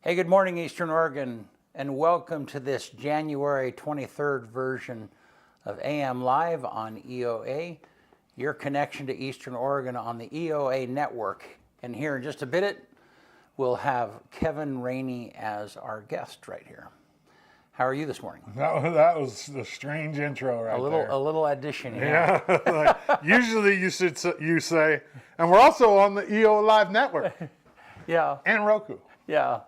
Hey, good morning, Eastern Oregon, and welcome to this January 23rd version of AM Live on EOA, your connection to Eastern Oregon on the EOA network. And here in just a bit, we'll have Kevin Rainey as our guest right here. How are you this morning? That was a strange intro right there. A little addition here. Yeah, like, usually you say, and we're also on the EO Live network. Yeah. And Roku. Yeah.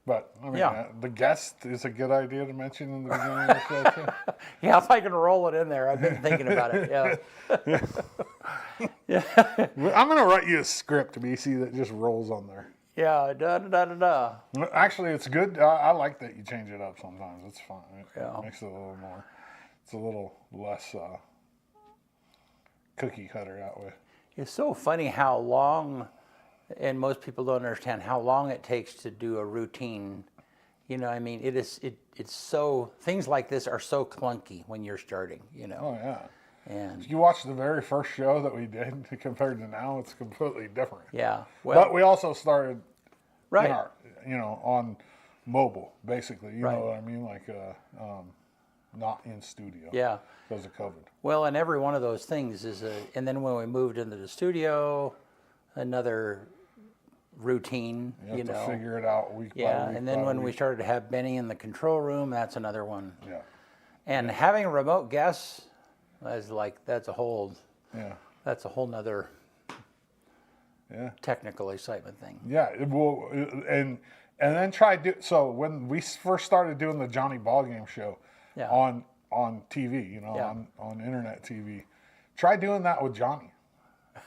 But, I mean, the guest is a good idea to mention in the beginning of the show, too. Yeah, if I can roll it in there. I've been thinking about it, yeah. Yeah. I'm going to write you a script, BC, that just rolls on there. Yeah, da-da-da-da-da. Actually, it's good. I like that you change it up sometimes. It's fun. It makes it a little more, it's a little less cookie cutter that way. It's so funny how long, and most people don't understand how long it takes to do a routine. You know, I mean, it's so, things like this are so clunky when you're starting, you know. Oh, yeah. And if you watch the very first show that we did compared to now, it's completely different. Yeah. Well, but we also started, right. On mobile, basically. You know what I mean? Like, not in studio. Yeah. Because of COVID. Well, and every one of those things is and then when we moved into the studio, another routine, you have to figure it out week by week. Yeah, and then when we started to have Benny in the control room, that's another one. Yeah. And having remote guests is that's a whole nother technical excitement thing. Yeah, and then so when we first started doing the Johnny Ballgame show on TV, on internet TV, try doing that with Johnny.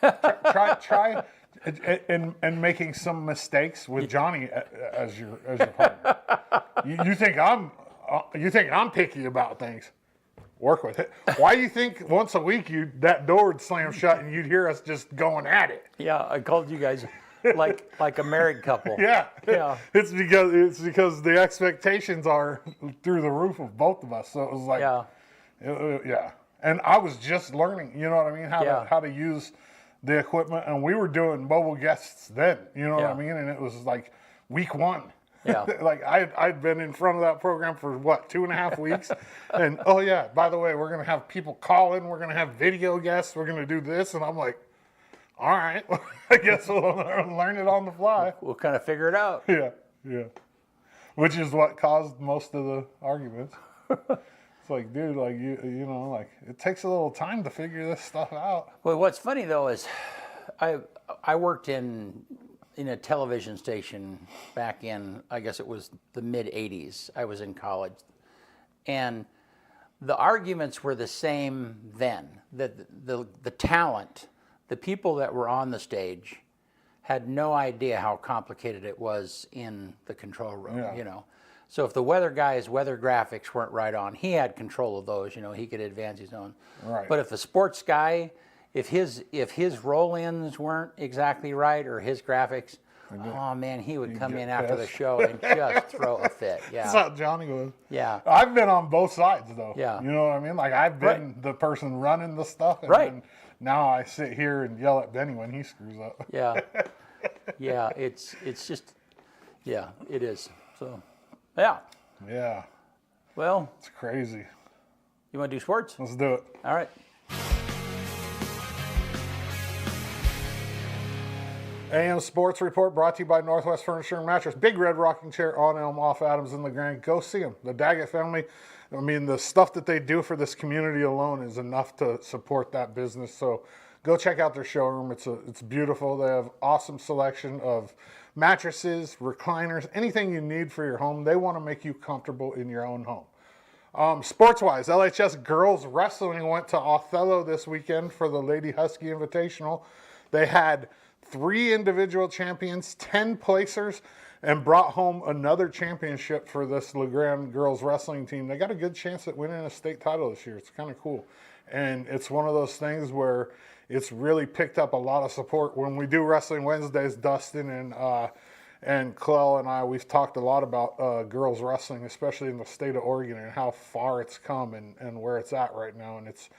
try and making some mistakes with Johnny as your partner. You think I'm picky about things? Work with it. Why do you think once a week that door would slam shut and you'd hear us just going at it? Yeah, I called you guys like a married couple. Yeah. It's because the expectations are through the roof of both of us. So it was like, yeah. And I was just learning, you know what I mean, how to use the equipment, and we were doing mobile guests then, you know what I mean, and it was like week one. Yeah. Like I'd been in front of that program for 2.5 weeks, and by the way, we're gonna have people call in, we're gonna have video guests, we're gonna do this, and I'm like, all right, I guess we'll learn it on the fly. We'll kind of figure it out. Yeah. Which is what caused most of the arguments. It's like, dude, it takes a little time to figure this stuff out. Well, what's funny though is, I worked in a television station back in, I guess it was the mid-'80s. I was in college. And the arguments were the same then. The talent, the people that were on the stage had no idea how complicated it was in the control room, you know. So if the weather guy's weather graphics weren't right on, he had control of those, you know, he could advance his own. Right. But if the sports guy, if his roll-ins weren't exactly right or his graphics, oh man, he would come in after the show and just throw a fit. Yeah. That's how Johnny was. Yeah. I've been on both sides though. Yeah. You know what I mean? Like I've been the person running the stuff, and then now I sit here and yell at Benny when he screws up. Yeah. Yeah. It's just, it is. So, yeah. Yeah. Well, it's crazy. You want to do sports? Let's do it. All right. AM Sports Report brought to you by Northwest Furniture and Mattress. Big Red Rocking Chair on Elm off Adams in the Grand. Go see them. The Daggett family, I mean, the stuff that they do for this community alone is enough to support that business. So go check out their showroom. It's beautiful. They have awesome selection of mattresses, recliners, anything you need for your home. They want to make you comfortable in your own home. Sports-wise, LHS girls wrestling went to Othello this weekend for the Lady Husky Invitational. They had 3 individual champions, 10 placers, and brought home another championship for this LeGrand girls wrestling team. They got a good chance at winning a state title this year. It's kind of cool. And it's one of those things where it's really picked up a lot of support. When we do Wrestling Wednesdays, Dustin and Clell and I, we've talked a lot about girls wrestling, especially in the state of Oregon, and how far it's come and where it's at right now. And it's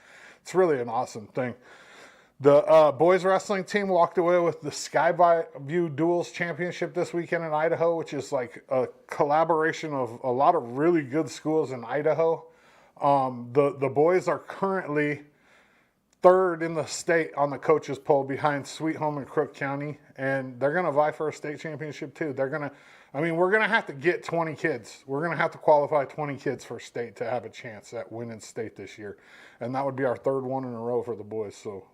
really an awesome thing. The boys wrestling team walked away with the Skyview Duels Championship this weekend in Idaho, which is like a collaboration of a lot of really good schools in Idaho. The boys are currently third in the state on the coaches poll behind Sweet Home and Crook County, and they're going to vie for a state championship too. We're going to have to get 20 kids. We're going to have to qualify 20 kids for state to have a chance at winning state this year, and that would be our third one in a row for the boys. So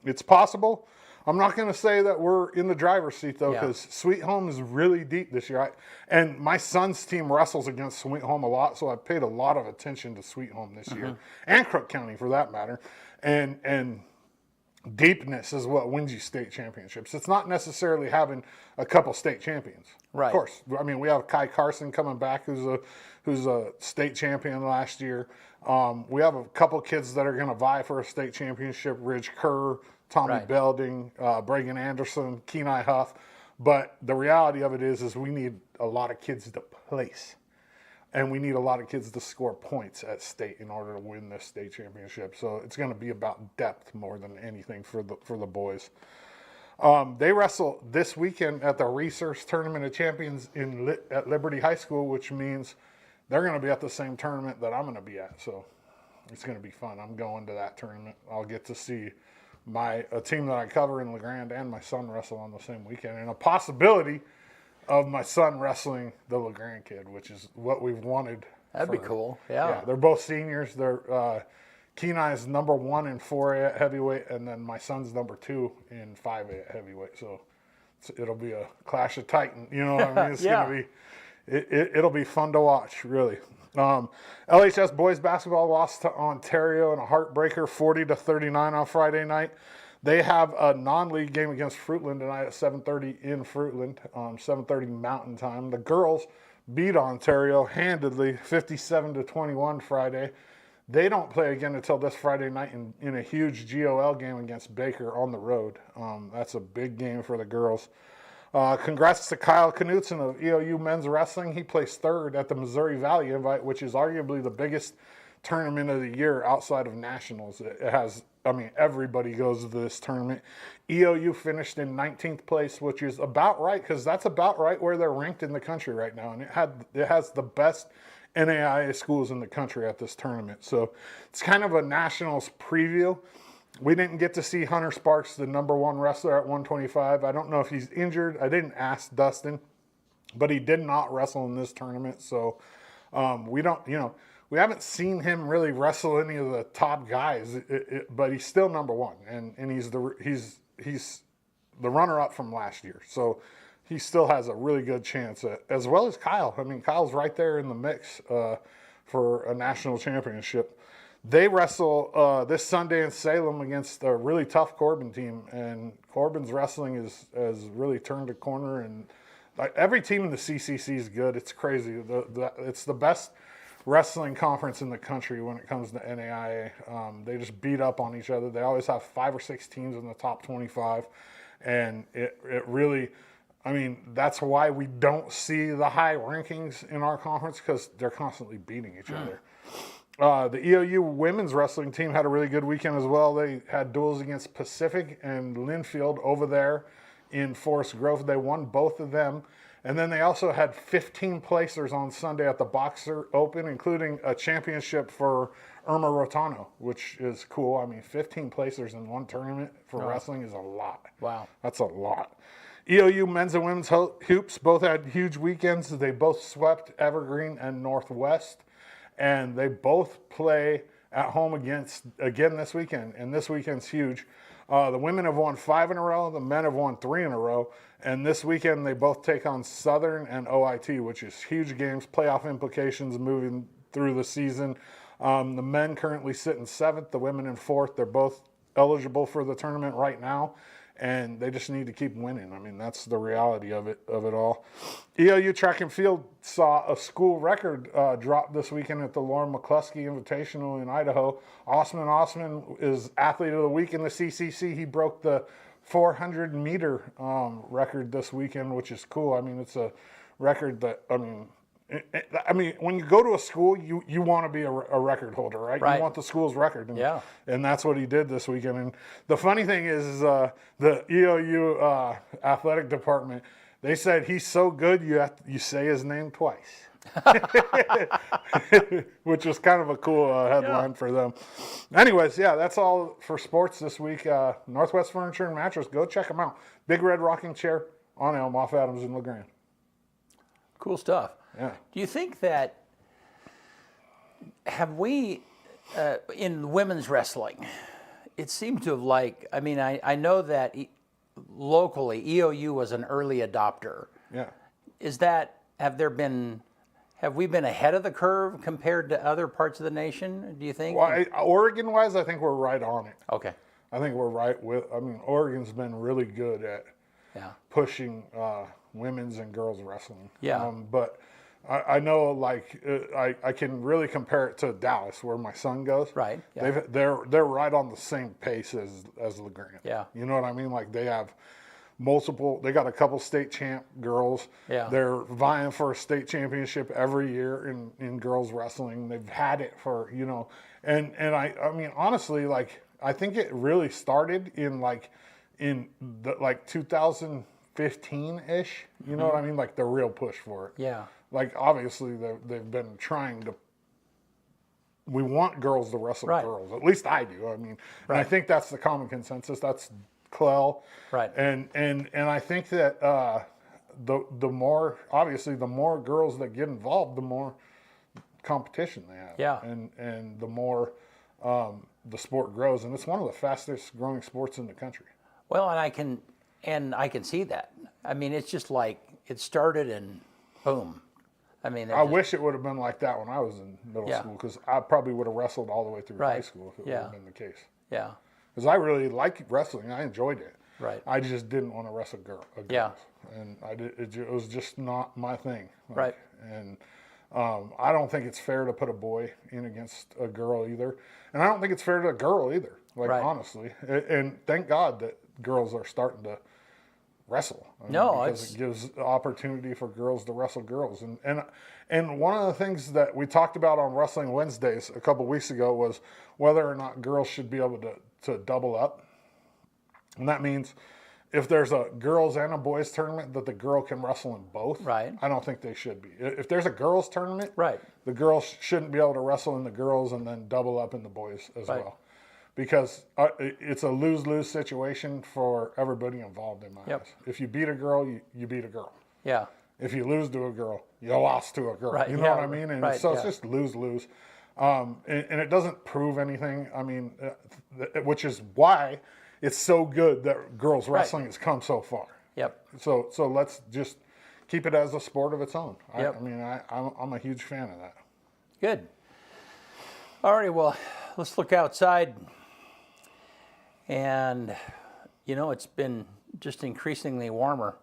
it's possible. I'm not going to say that we're in the driver's seat though, because Sweet Home is really deep this year. And my son's team wrestles against Sweet Home a lot, so I paid a lot of attention to Sweet Home this year, and Crook County for that matter. And deepness is what wins you state championships. It's not necessarily having a couple state champions. Right. Of course. I mean, we have Kai Carson coming back, who's a state champion last year. We have a couple kids that are going to vie for a state championship: Ridge Kerr, Tommy Belding, Bregan Anderson, Kenai Huff. But the reality of it is we need a lot of kids to place. And we need a lot of kids to score points at state in order to win this state championship. So it's going to be about depth more than anything for the boys. They wrestle this weekend at the Research Tournament of Champions at Liberty High School, which means they're going to be at the same tournament that I'm going to be at. So it's going to be fun. I'm going to that tournament. I'll get to see a team that I cover in LeGrand and my son wrestle on the same weekend, and a possibility of my son wrestling the LeGrand kid, which is what we've wanted. That'd be cool. Yeah. They're both seniors. They're Kenai is number 1 in 4A at heavyweight, and then my son's number 2 in 5A at heavyweight. So it'll be a clash of titan. You know what I mean? It's gonna be. It'll be fun to watch, really. LHS boys basketball lost to Ontario in a heartbreaker, 40-39 on Friday night. They have a non-league game against Fruitland tonight at 7:30 in Fruitland, 7:30 Mountain Time. The girls beat Ontario handedly, 57-21 Friday. They don't play again until this Friday night in a huge GOL game against Baker on the road. That's a big game for the girls. Congrats to Kyle Knutson of EOU Men's Wrestling. He placed third at the Missouri Valley Invite, which is arguably the biggest tournament of the year outside of nationals. It has, everybody goes to this tournament. EOU finished in 19th place, which is about right, because that's about right where they're ranked in the country right now. And it has the best NAIA schools in the country at this tournament. So it's kind of a nationals preview. We didn't get to see Hunter Sparks, the number 1 wrestler at 125. I don't know if he's injured. I didn't ask Dustin, but he did not wrestle in this tournament. So we we haven't seen him really wrestle any of the top guys, but he's still number 1, and he's the runner-up from last year. So he still has a really good chance, as well as Kyle. Kyle's right there in the mix for a national championship. They wrestle this Sunday in Salem against a really tough Corbin team, and Corbin's wrestling has really turned a corner. And every team in the CCC is good. It's crazy. It's the best wrestling conference in the country when it comes to NAIA. They just beat up on each other. They always have 5 or 6 teams in the top 25, and it really, that's why we don't see the high rankings in our conference, because they're constantly beating each other. The EOU women's wrestling team had a really good weekend as well. They had duels against Pacific and Linfield over there in Forest Grove. They won both of them. And then they also had 15 placers on Sunday at the Boxer Open, including a championship for Irma Rotano, which is cool. 15 placers in one tournament for wrestling is a lot. Wow. That's a lot. EOU men's and women's hoops both had huge weekends. They both swept Evergreen and Northwest, and they both play at home again this weekend, and this weekend's huge. The women have won 5 in a row. The men have won 3 in a row. And this weekend, they both take on Southern and OIT, which is huge games, playoff implications moving through the season. The men currently sit in 7th, the women in 4th. They're both eligible for the tournament right now, and they just need to keep winning. That's the reality of it all. EOU track and field saw a school record drop this weekend at the Lauren McCluskey Invitational in Idaho. Osman is athlete of the week in the CCC. He broke the 400-meter record this weekend, which is cool. It's a record that, I mean, when you go to a school, you want to be a record holder, right? Right. You want the school's record. And, Yeah. and that's what he did this weekend. And the funny thing is the EOU athletic department, they said he's so good you say his name twice. Which was kind of a cool headline for them. Anyways, yeah, that's all for sports this week. Northwest Furniture and Mattress, go check them out. Big Red Rocking Chair on Elm off Adams in LeGrand. Cool stuff. Yeah. Do you think that, have we, in women's wrestling, it seems to have I know that locally EOU was an early adopter. Yeah. Have we been ahead of the curve compared to other parts of the nation, do you think? Well, Oregon-wise, I think we're right on it. Okay. I think we're right Oregon's been really good at pushing women's and girls wrestling. Yeah. But I know, I can really compare it to Dallas, where my son goes. Right. Yeah. They're right on the same pace as LeGrand. Yeah. You know what I mean? Like, they have they got a couple state champ girls. Yeah. They're vying for a state championship every year in girls wrestling. They've had it for, and I mean, honestly, I think it really started in 2015-ish. You know what I mean? Like, the real push for it. Yeah. Obviously they've been trying to. We want girls to wrestle girls. At least I do. I mean, and I think that's the common consensus. That's Clell. Right. And I think that the more girls that get involved, the more competition they have. Yeah. And the more the sport grows, and it's one of the fastest growing sports in the country. Well, and I can see that. I mean, it's just like it started and boom. I mean, I wish it would have been like that when I was in middle school, because I probably would have wrestled all the way through high school if it would have been the case. Yeah. Because I really liked wrestling. I enjoyed it. Right. I just didn't want to wrestle girls. Yeah. And it was just not my thing. Right. And I don't think it's fair to put a boy in against a girl either. And I don't think it's fair to a girl either, honestly. And thank God that girls are starting to wrestle. Because it gives opportunity for girls to wrestle girls. And one of the things that we talked about on Wrestling Wednesdays a couple weeks ago was whether or not girls should be able to double up. And that means if there's a girls and a boys tournament, that the girl can wrestle in both. Right. I don't think they should be. If there's a girls tournament, right, the girls shouldn't be able to wrestle in the girls and then double up in the boys as well. Because it's a lose-lose situation for everybody involved in my eyes. If you beat a girl, you beat a girl. Yeah. If you lose to a girl, you lost to a girl. Right. You know what I mean? And so it's just lose-lose. And it doesn't prove anything. I mean, which is why it's so good that girls wrestling has come so far. Yep. So let's just keep it as a sport of its own. Yep. I'm a huge fan of that. Good. All right, well, let's look outside. And, it's been just increasingly warmer,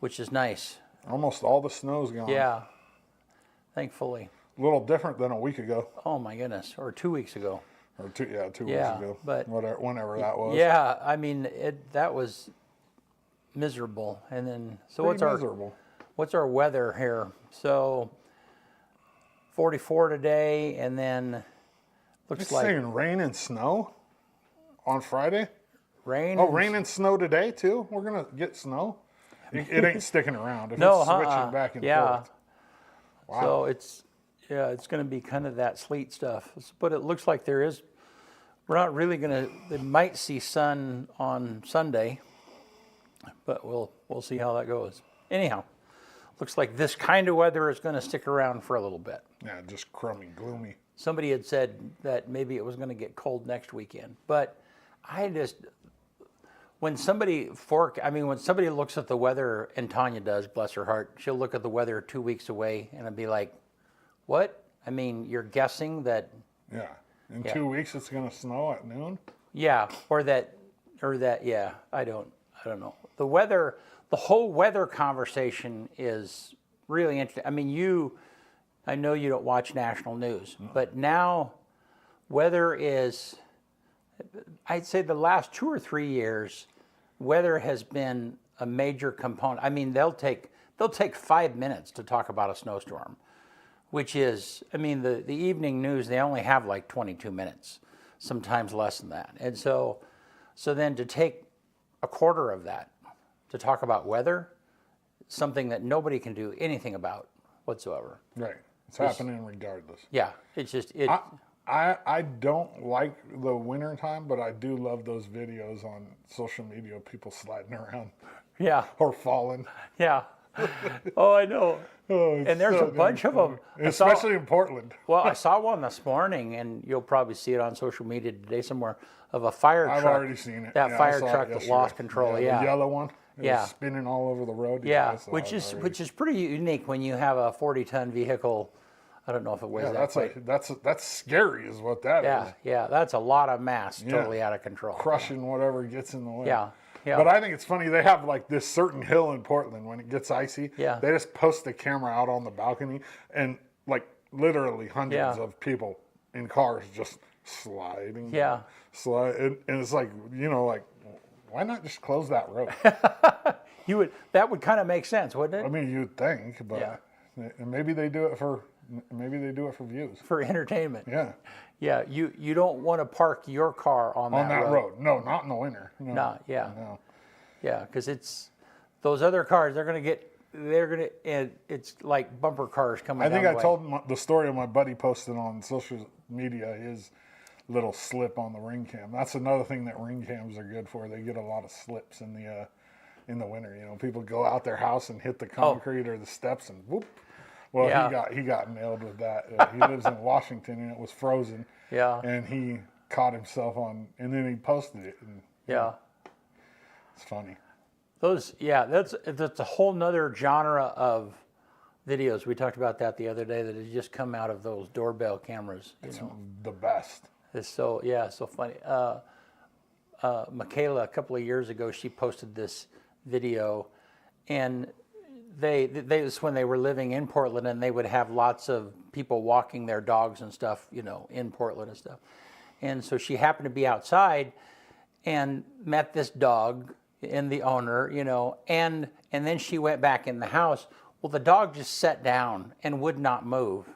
which is nice. Almost all the snow's gone. Yeah, thankfully. A little different than a week ago. Oh, my goodness, or 2 weeks ago. Or two weeks ago. But whenever that was. Yeah, I mean, that was miserable. And then, so what's our weather here? So, 44 today, and then looks like saying rain and snow on Friday. Rain. Oh, rain and snow today too. We're gonna get snow. It ain't sticking around. If No, it's switching back and forth. Wow. So it's going to be kind of that sleet stuff. But it looks like we're not really going to. They might see sun on Sunday, but we'll see how that goes. Anyhow, looks like this kind of weather is going to stick around for a little bit. Yeah, just crummy, gloomy. Somebody had said that maybe it was going to get cold next weekend, but when somebody looks at the weather, and Tanya does, bless her heart, she'll look at the weather 2 weeks away and I'll be like, what? I mean, you're guessing that. Yeah. In 2 weeks it's going to snow at noon? Yeah. Or that, yeah, I don't know. The whole weather conversation is really interesting. I mean, I know you don't watch national news, but now weather is, I'd say the last 2 or 3 years, weather has been a major component. I mean, they'll take they'll take 5 minutes to talk about a snowstorm, which is, I mean, the evening news, they only have like 22 minutes, sometimes less than that. And so then to take a quarter of that to talk about weather, something that nobody can do anything about whatsoever. Right. It's happening regardless. Yeah, it's just, I don't like the winter time, but I do love those videos on social media of people sliding around. Yeah. Or falling. Yeah. Oh, I know. Oh, and there's a bunch of them. Especially in Portland. Well, I saw one this morning, and you'll probably see it on social media today somewhere, of a fire truck. I've already seen it. That Yeah, fire truck that lost control. Yeah. The yellow one. It was Yeah. spinning all over the road. Yeah, which is pretty unique when you have a 40-ton vehicle. I don't know if it weighs that weight. That's scary, is what that is. Yeah, that's a lot of mass, totally out of control. Crushing whatever gets in the way. Yeah. But I think it's funny, they have like this certain hill in Portland when it gets icy. Yeah. They just post the camera out on the balcony and like literally hundreds of people in cars just sliding. Yeah. And it's like, like, why not just close that road? That would kind of make sense, wouldn't it? I mean, you'd think, but maybe they do it for views. For entertainment. Yeah. Yeah, you don't want to park your car on that road. No, not in the winter. No. No. Yeah, because it's those other cars. And it's like bumper cars coming. I think down I told the story of my buddy posted on social media, his little slip on the ring cam. That's another thing that ring cams are good for. They get a lot of slips in the winter. People go out their house and hit the concrete or the steps and whoop. Well, he got nailed with that. He lives in Washington and it was frozen. Yeah. And he caught himself on, and then he posted it. And, it's funny. That's a whole nother genre of videos. We talked about that the other day, that has just come out of those doorbell cameras. It's the best. It's so funny. Michaela, a couple of years ago, she posted this video, and they was when they were living in Portland, and they would have lots of people walking their dogs and stuff, in Portland and stuff. And so she happened to be outside and met this dog and the owner, and then she went back in the house. Well, the dog just sat down and would not move.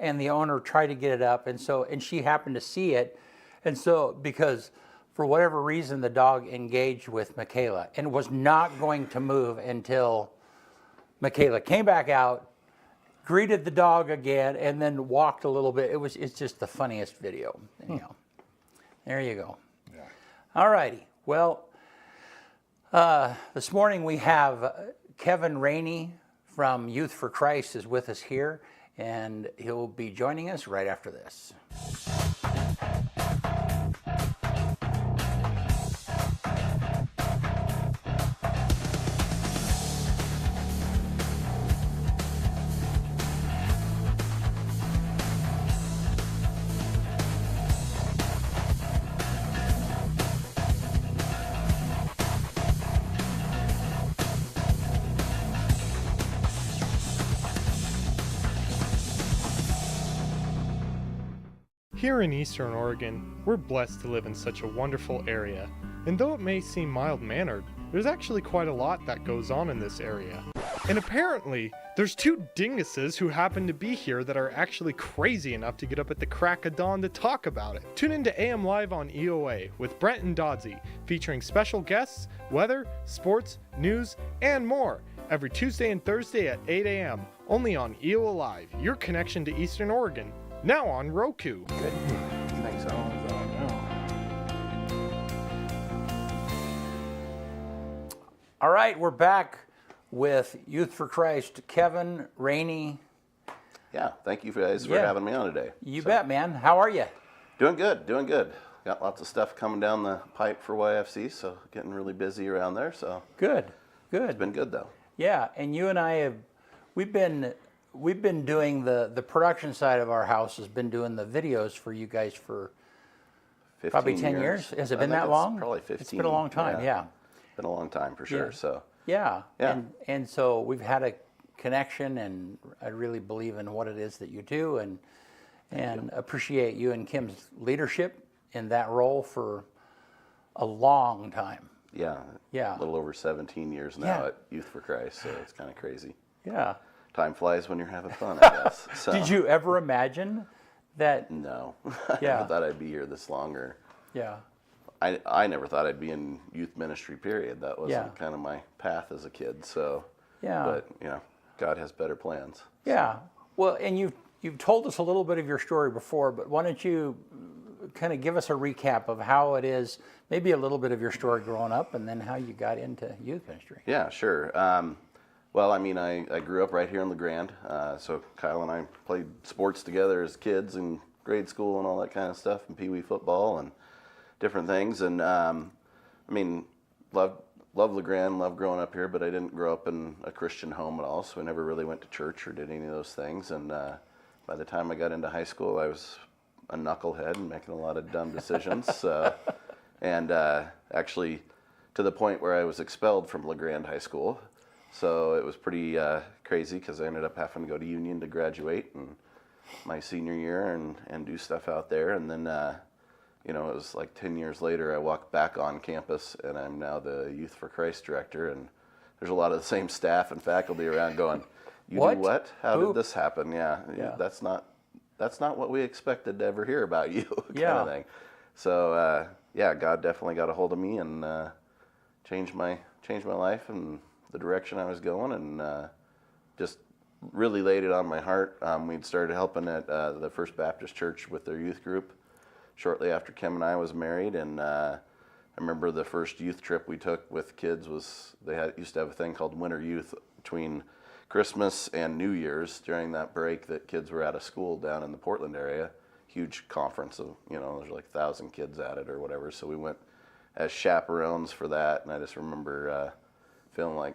And the owner tried to get it up, and she happened to see it. And so, because for whatever reason, the dog engaged with Michaela and was not going to move until Michaela came back out, greeted the dog again, and then walked a little bit. It's just the funniest video. Anyhow, there you go. Yeah. All righty. Well, this morning we have Kevin Rainey from Youth for Christ is with us here, and he'll be joining us right after this. Here in Eastern Oregon, we're blessed to live in such a wonderful area, and though it may seem mild-mannered, there's actually quite a lot that goes on in this area. And apparently, there's two dinguses who happen to be here that are actually crazy enough to get up at the crack of dawn to talk about it. Tune in to AM Live on EOA with Brent and Dodsey, featuring special guests, weather, sports, news, and more, every Tuesday and Thursday at 8 a.m., only on EOA Live, your connection to Eastern Oregon. Now on Roku. Good. Thanks, All right, we're back with Youth for Christ, Kevin Rainey. Yeah, thank you guys for having me on today. You bet, man. How are you? Doing good. Got lots of stuff coming down the pipe for YFC, so getting really busy around there. So Good. It's been good though. Yeah, and you and I we've been doing the production side of our house has been doing the videos for you guys for 15 probably 10 years. Has it been that long? Probably 15. It's been a long time, yeah. Been a long time for sure. Yeah. So Yeah. Yeah. And so we've had a connection, and I really believe in what it is that you do, and appreciate you and Kim's leadership in that role for a long time. Yeah. Yeah. A little over 17 years now Yeah. at Youth for Christ, so it's kind of crazy. Yeah. Time flies when you're having fun, I guess. So, Did you ever imagine that? No. I Yeah. never thought I'd be here this long, or Yeah. I never thought I'd be in youth ministry, period. That wasn't Yeah. kind of my path as a kid, so. Yeah. But, God has better plans. Yeah. Well, and you've told us a little bit of your story before, but why don't you kind of give us a recap of how it is, maybe a little bit of your story growing up, and then how you got into youth ministry. Yeah, sure. Well, I mean, I grew up right here in LeGrand, so Kyle and I played sports together as kids in grade school and all that kind of stuff, and pee-wee football and different things. And I mean, love LeGrand, loved growing up here, but I didn't grow up in a Christian home at all, so I never really went to church or did any of those things. And by the time I got into high school, I was a knucklehead and making a lot of dumb decisions. And actually, to the point where I was expelled from LeGrand High School. So it was pretty crazy because I ended up having to go to Union to graduate and my senior year and do stuff out there. And then, it was like 10 years later, I walked back on campus and I'm now the Youth for Christ director. And there's a lot of the same staff and faculty around going, "You What? do what? How Who?" did this happen?" Yeah, that's not what we expected to ever hear about you, kind of thing. So, God definitely got a hold of me and changed my life and the direction I was going, and just really laid it on my heart. We'd started helping at the First Baptist Church with their youth group shortly after Kim and I was married, and I remember the first youth trip we took with kids was used to have a thing called Winter Youth between Christmas and New Year's. During that break that kids were out of school down in the Portland area, huge conference of, there's like 1,000 kids at it or whatever, so we went as chaperones for that. And I just remember feeling like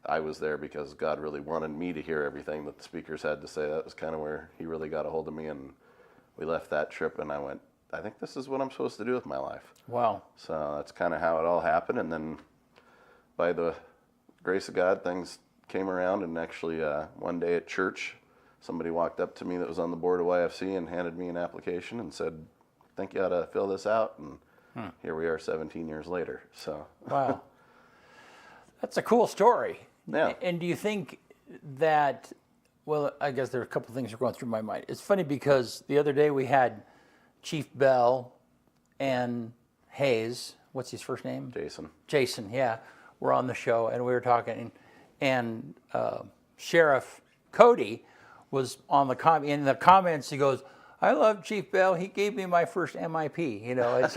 I was there because God really wanted me to hear everything that the speakers had to say. That was kind of where he really got a hold of me, and we left that trip and I went, I think this is what I'm supposed to do with my life. Wow. So that's kind of how it all happened. And then by the grace of God, things came around, and actually one day at church, somebody walked up to me that was on the board of YFC and handed me an application and said, "I think you ought to fill this out." And here we are 17 years later. So Wow. That's a cool story. Yeah. And do you think that, well, I guess there are a couple of things that are going through my mind. It's funny because the other day we had Chief Bell and Hayes, what's his first name? Jason, yeah. We're on the show and we were talking, and Sheriff Cody was on in the comments. He goes, "I love Chief Bell. He gave me my first MIP," and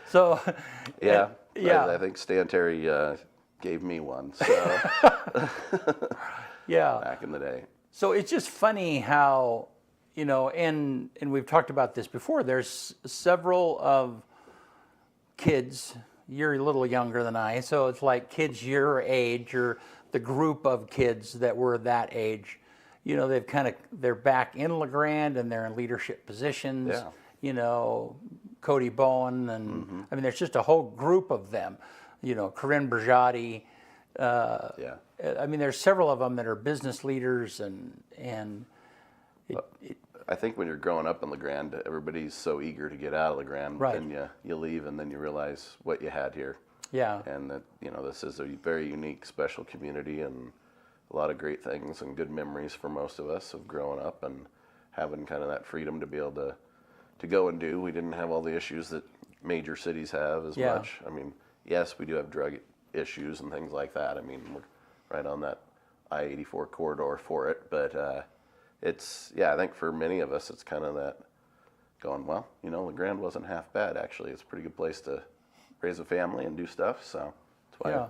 so yeah. Yeah. I think Stan Terry gave me one. So yeah. back in the day. So it's just funny how, and we've talked about this before, there's several of kids, you're a little younger than I, so it's like kids your age or the group of kids that were that age, they're back in LeGrand and they're in leadership positions. Yeah. Cody Bowen, and I mean, there's just a whole group of them, Corinne Bergiotti. Yeah. I mean, there's several of them that are business leaders, and I think when you're growing up in LeGrand, everybody's so eager to get out of LeGrand, Right. then you leave and then you realize what you had here. yeah, And that, this is a very unique, special community and a lot of great things and good memories for most of us of growing up and having kind of that freedom to be able to go and do. We didn't have all the issues that major cities have as Yeah. much. I mean, yes, we do have drug issues and things like that. I mean, we're right on that I-84 corridor for it, but I think for many of us, it's kind of that going, well, LeGrand wasn't half bad, actually. It's a pretty good place to raise a family and do stuff, so that's why. yeah.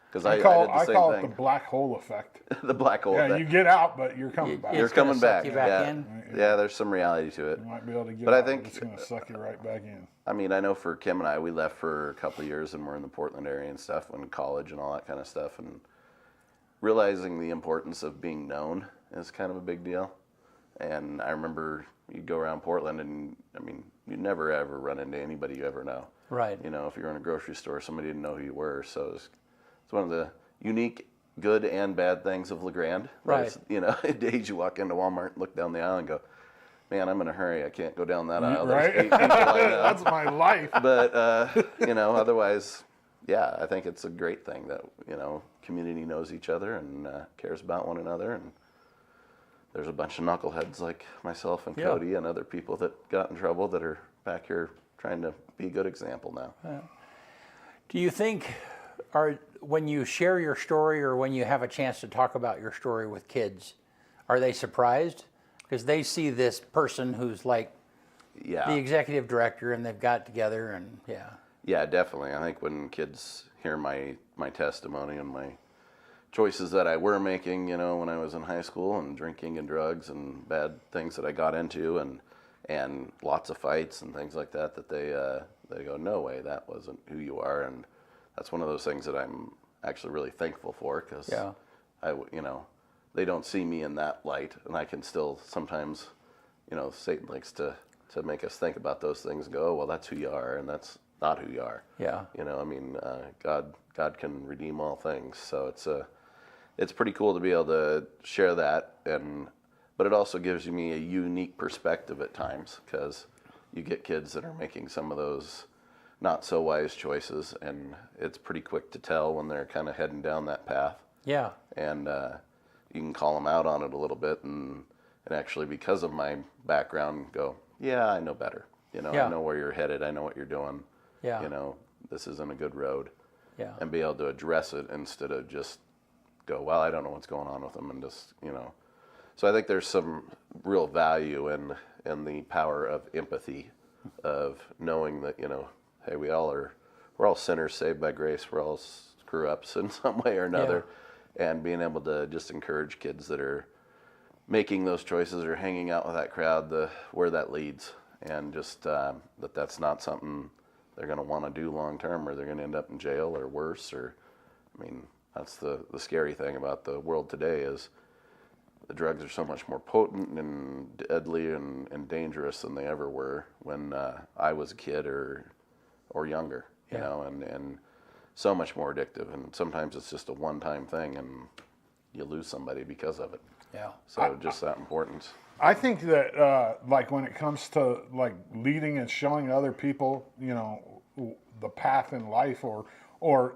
Because I I call did the same it thing. the black hole effect. The black hole. Yeah, effect. you get out, but you're coming back. It's You're gonna coming suck back. you back yeah. in. Yeah, there's some reality to it. You might be able to get But I out, think- but it's going to suck you right back in. I mean, I know for Kim and I, we left for a couple of years and we're in the Portland area and stuff, in college and all that kind of stuff, and realizing the importance of being known is kind of a big deal. And I remember you'd go around Portland and, I mean, you'd never ever run into anybody you ever know. Right. If you're in a grocery store, somebody didn't know who you were. So it's one of the unique good and bad things of LeGrand. Right. Days you walk into Walmart, look down the aisle and go, man, I'm in a hurry. I can't go down that aisle. Right? There's 8 people I know. That's my life. But, otherwise, yeah, I think it's a great thing that, community knows each other and cares about one another. And there's a bunch of knuckleheads like myself and Cody and other people that got in trouble that are back here trying to be a good example now. Do you think, when you share your story or when you have a chance to talk about your story with kids, are they surprised? Because they see this person who's like the executive director and they've got together and Yeah, definitely. I think when kids hear my testimony and my choices that I were making, when I was in high school and drinking and drugs and bad things that I got into and lots of fights and things like that, that they go, no way, that wasn't who you are. And that's one of those things that I'm actually really thankful for, because they don't see me in that light, and I can still sometimes, Satan likes to make us think about those things and go, oh, well, that's who you are, and that's not who you are. Yeah. God can redeem all things. So it's pretty cool to be able to share that, but it also gives me a unique perspective at times, because you get kids that are making some of those not so wise choices, and it's pretty quick to tell when they're kind of heading down that path. Yeah. And you can call them out on it a little bit, and actually, because of my background, go, yeah, I know better. I know where you're headed. I know what you're doing. Yeah. This isn't a good road. Yeah. And be able to address it instead of just go, well, I don't know what's going on with them, and just, So I think there's some real value in the power of empathy, of knowing that, hey, we're all sinners saved by grace. We're all screw-ups in some way or another. And being able to just encourage kids that are making those choices or hanging out with that crowd, where that leads. And just that's not something they're going to want to do long term, or they're going to end up in jail or worse. That's the scary thing about the world today, is the drugs are so much more potent and deadly and dangerous than they ever were when I was a kid or younger, and so much more addictive. And sometimes it's just a one-time thing, and you lose somebody because of it. Yeah. So just that importance. I think that when it comes to leading and showing other people, the path in life or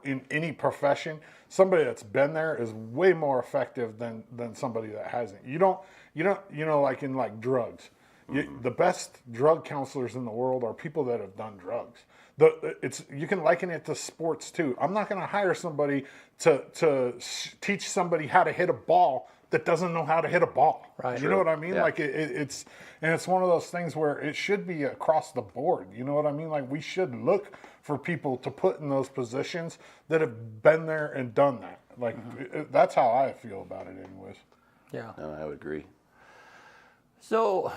in any profession, somebody that's been there is way more effective than somebody that hasn't. You don't like in drugs. The best drug counselors in the world are people that have done drugs. You can liken it to sports too. I'm not going to hire somebody to teach somebody how to hit a ball that doesn't know how to hit a ball. Right. You know what I mean? Yeah. It's one of those things where it should be across the board. You know what I mean? We should look for people to put in those positions that have been there and done that. That's how I feel about it anyways. Yeah. No, I would agree. So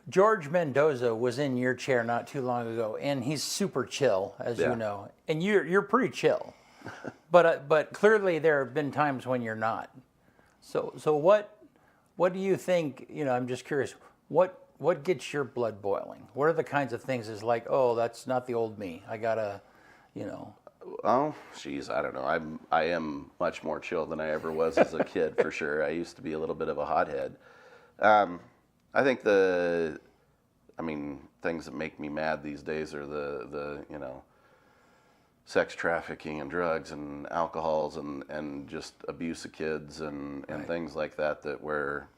George Mendoza was in your chair not too long ago, and he's super chill, as you know, and you're pretty chill, but clearly there have been times when you're not. So what do you think? I'm just curious. What gets your blood boiling? What are the kinds of things is like? Oh, that's not the old me. I gotta, Oh, geez, I don't know. I am much more chill than I ever was as a kid, for sure. I used to be a little bit of a hothead. I think things that make me mad these days are the sex trafficking and drugs and alcohols and just abuse of kids and things like that where,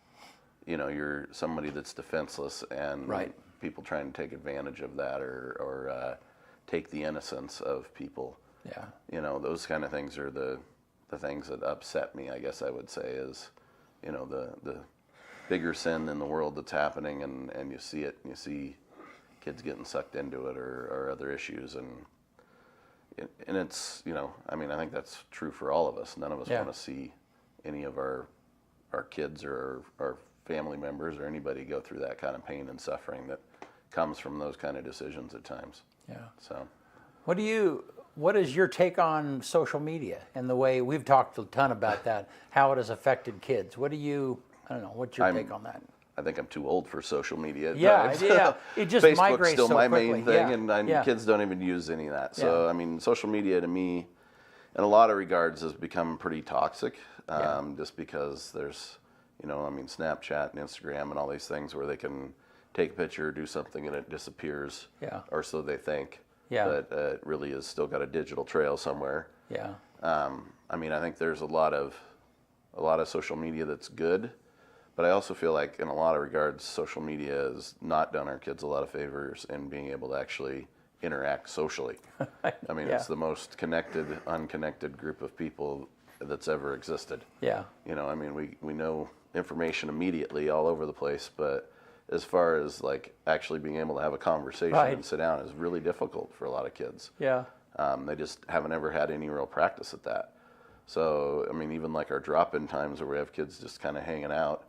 you're somebody that's defenseless and people trying to take advantage of that or take the innocence of people. Yeah. Those kind of things are the things that upset me, I guess I would say, is, the bigger sin in the world that's happening, and you see it, and you see kids getting sucked into it or other issues, and it's, I think that's true for all of us. None of us want to see any of our kids or our family members or anybody go through that kind of pain and suffering that comes from those kind of decisions at times. Yeah. So what is your take on social media and the way we've talked a ton about that, how it has affected kids? I don't know, what's your take on that? I think I'm too old for social media. Yeah, it just Facebook's migrates still so my quickly. main thing, and kids don't even use any of that. So, social media to me, in a lot of regards, has become pretty toxic, just because there's, Snapchat and Instagram and all these things where they can take a picture, do something, and it disappears, or so they think. Yeah. but it really is still got a digital trail somewhere. Yeah. I mean, I think there's a lot of social media that's good, but I also feel like in a lot of regards, social media has not done our kids a lot of favors in being able to actually interact socially. I mean, Yeah. it's the most connected, unconnected group of people that's ever existed. Yeah. You know, I mean, we know information immediately all over the place, but as far as like actually being able to have a conversation Right. and sit down is really difficult for a lot of kids. Yeah. They just haven't ever had any real practice at that. So, I mean, even like our drop-in times where we have kids just kind of hanging out,